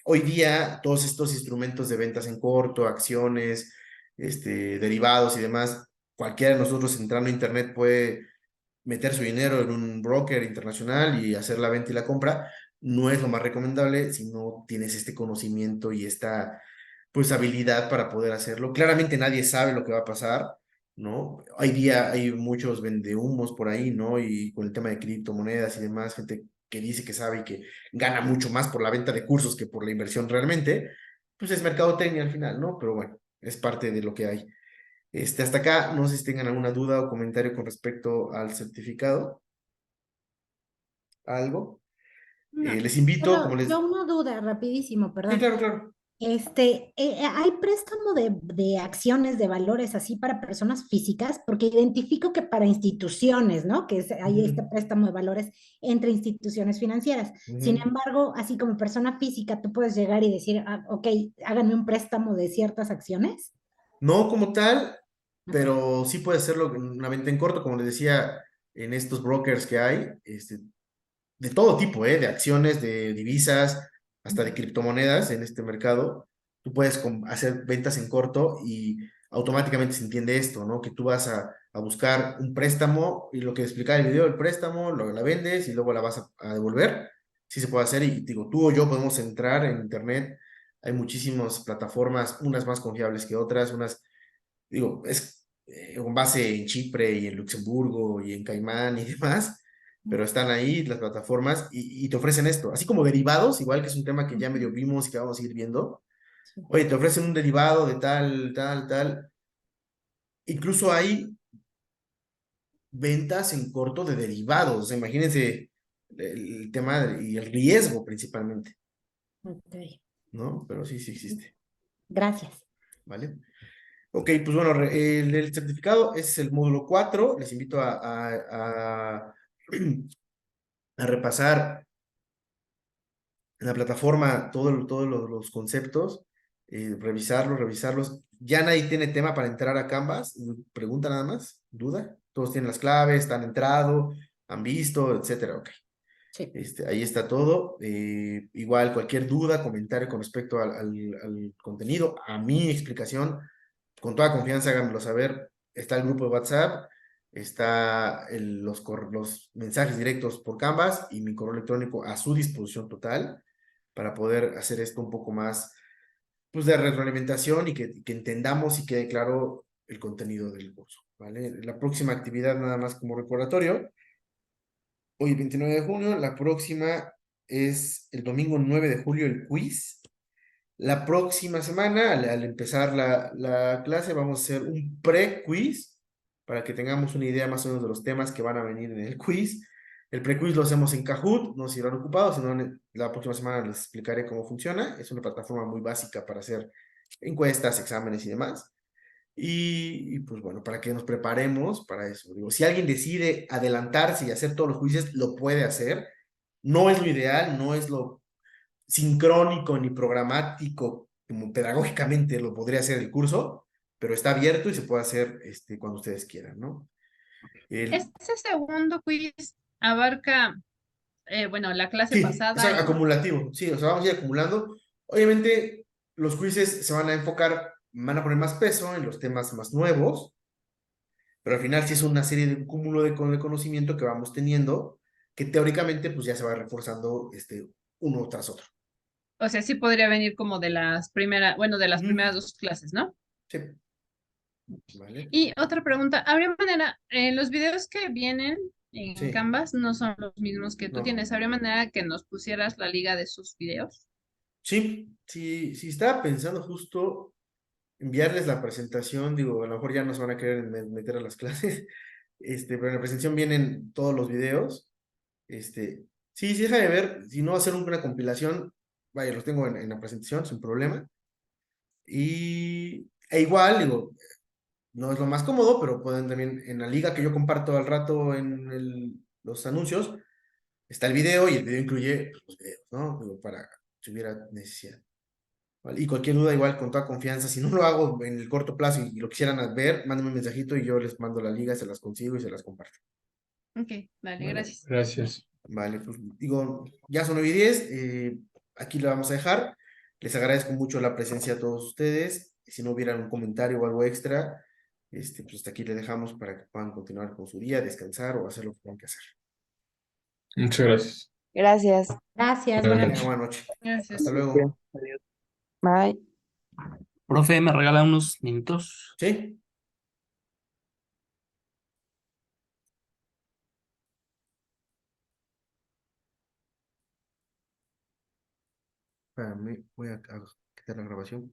hoy día todos estos instrumentos de ventas en corto, acciones, derivados y demás, cualquiera de nosotros entrando a internet puede meter su dinero en un broker internacional y hacer la venta y la compra. No es lo más recomendable si no tienes este conocimiento y esta pues habilidad para poder hacerlo. Claramente nadie sabe lo que va a pasar, ¿no? Hay muchos vendehumos por ahí, ¿no? Y con el tema de criptomonedas y demás, gente que dice que sabe y que gana mucho más por la venta de cursos que por la inversión realmente, pues es mercadotecnia al final, ¿no? Pero bueno, es parte de lo que hay. Hasta acá, no sé si tengan alguna duda o comentario con respecto al certificado, algo. No, Les invito, como solo les... yo una duda, rapidísimo, Sí, perdón. claro, claro. ¿Hay préstamo de acciones, de valores así para personas físicas? Porque identifico que para instituciones, ¿no? Hay este Ujú, préstamo de valores entre instituciones financieras. Sin ujú. embargo, así como persona física, tú puedes llegar y decir, ah, ok, háganme un préstamo de ciertas acciones. No como tal, Ok. pero sí puede hacerlo en una venta en corto, como les decía, en estos brokers que hay, de todo tipo, de acciones, de divisas, hasta de criptomonedas en este mercado. Tú puedes hacer ventas en corto y automáticamente se entiende esto, ¿no? Que tú vas a buscar un préstamo y lo que explicaba el video, el préstamo, la vendes y luego la vas a devolver. Sí se puede hacer y digo, tú o yo podemos entrar en internet. Hay muchísimas plataformas, unas más confiables que otras, unas, digo, es con base en Chipre y en Luxemburgo y en Caimán y demás, pero están ahí las plataformas y te ofrecen esto, así como derivados, igual que es un tema que ya medio vimos y que vamos a ir viendo. Oye, te ofrecen un derivado de tal, tal, tal. Incluso hay ventas en corto de derivados, o sea, imagínense el tema y el riesgo principalmente, Ok, ¿no? Pero sí, sí existe, gracias. ¿vale? Ok, pues bueno, el certificado es el módulo 4. Les invito a repasar en la plataforma todos los conceptos, revisarlos. Ya nadie tiene tema para entrar a Canvas. Pregunta nada más, duda. Todos tienen las claves, han entrado, han visto, etcétera. Ok. Sí. Ahí está todo. Igual cualquier duda, comentario con respecto al contenido, a mi explicación, con toda confianza háganmelo saber. Está el grupo de WhatsApp, está los mensajes directos por Canvas y mi correo electrónico a su disposición total para poder hacer esto un poco más pues, de retroalimentación y que entendamos y quede claro el contenido del curso, ¿vale? La próxima actividad, nada más como recordatorio, hoy 29 de junio, la próxima es el domingo 9 de julio el quiz. La próxima semana, al empezar la clase, vamos a hacer un pre-quiz para que tengamos una idea más o menos de los temas que van a venir en el quiz. El pre-quiz lo hacemos en Kahoot, no se irán ocupados, sino la próxima semana les explicaré cómo funciona. Es una plataforma muy básica para hacer encuestas, exámenes y demás. Pues bueno, para que nos preparemos para eso. Digo, si alguien decide adelantarse y hacer todos los quizzes, lo puede hacer. No es lo ideal, no es lo sincrónico ni programático como pedagógicamente lo podría hacer el curso, pero está abierto y se puede hacer cuando ustedes quieran, ¿no? Este segundo quiz abarca, bueno, la clase Sí, es pasada y acumulativo, sí, o sea, vamos a ir acumulando. Obviamente, los quizzes se van a enfocar, van a poner más peso en los temas más nuevos, pero al final sí es una serie de un cúmulo de conocimiento que vamos teniendo, que teóricamente pues ya se va reforzando uno tras otro. o sea, sí podría venir como de las primeras, bueno, de las primeras dos clases, ¿no? Sí. Vale. Y otra pregunta, ¿habría manera, los videos que vienen en Sí. Canvas no son los mismos que tú No. tienes? ¿Habría manera que nos pusieras la liga de sus videos? Sí, sí, sí, estaba pensando justo enviarles la presentación, digo, a lo mejor ya no se van a querer meter a las clases, pero en la presentación vienen todos los videos, sí, sí, deja de ver, si no hacer una compilación, vaya, los tengo en la presentación sin problema, e igual, digo, no es lo más cómodo, pero pueden también, en la liga que yo comparto al rato en los anuncios, está el video y el video incluye pues, los videos, ¿no? Digo, para si hubiera necesidad. ¿Vale? Y cualquier duda, igual, con toda confianza, si no lo hago en el corto plazo y lo quisieran ver, mándenme un mensajito y yo les mando la liga, se las consigo y se las comparto. Ok, vale, ¿Vale? gracias. Gracias. Vale, pues digo, ya son 9:10, aquí lo vamos a dejar. Les agradezco mucho la presencia a todos ustedes. Si no hubiera un comentario o algo extra, pues hasta aquí le dejamos para que puedan continuar con su día, descansar o hacer lo que tengan que hacer. Muchas gracias. Gracias. Gracias, Buenas buenas Tengan noches. buena noche. Gracias. Hasta luego. Bye. Profe, ¿me regala unos minutos? ¿Sí? Espérame, voy a quitar la grabación.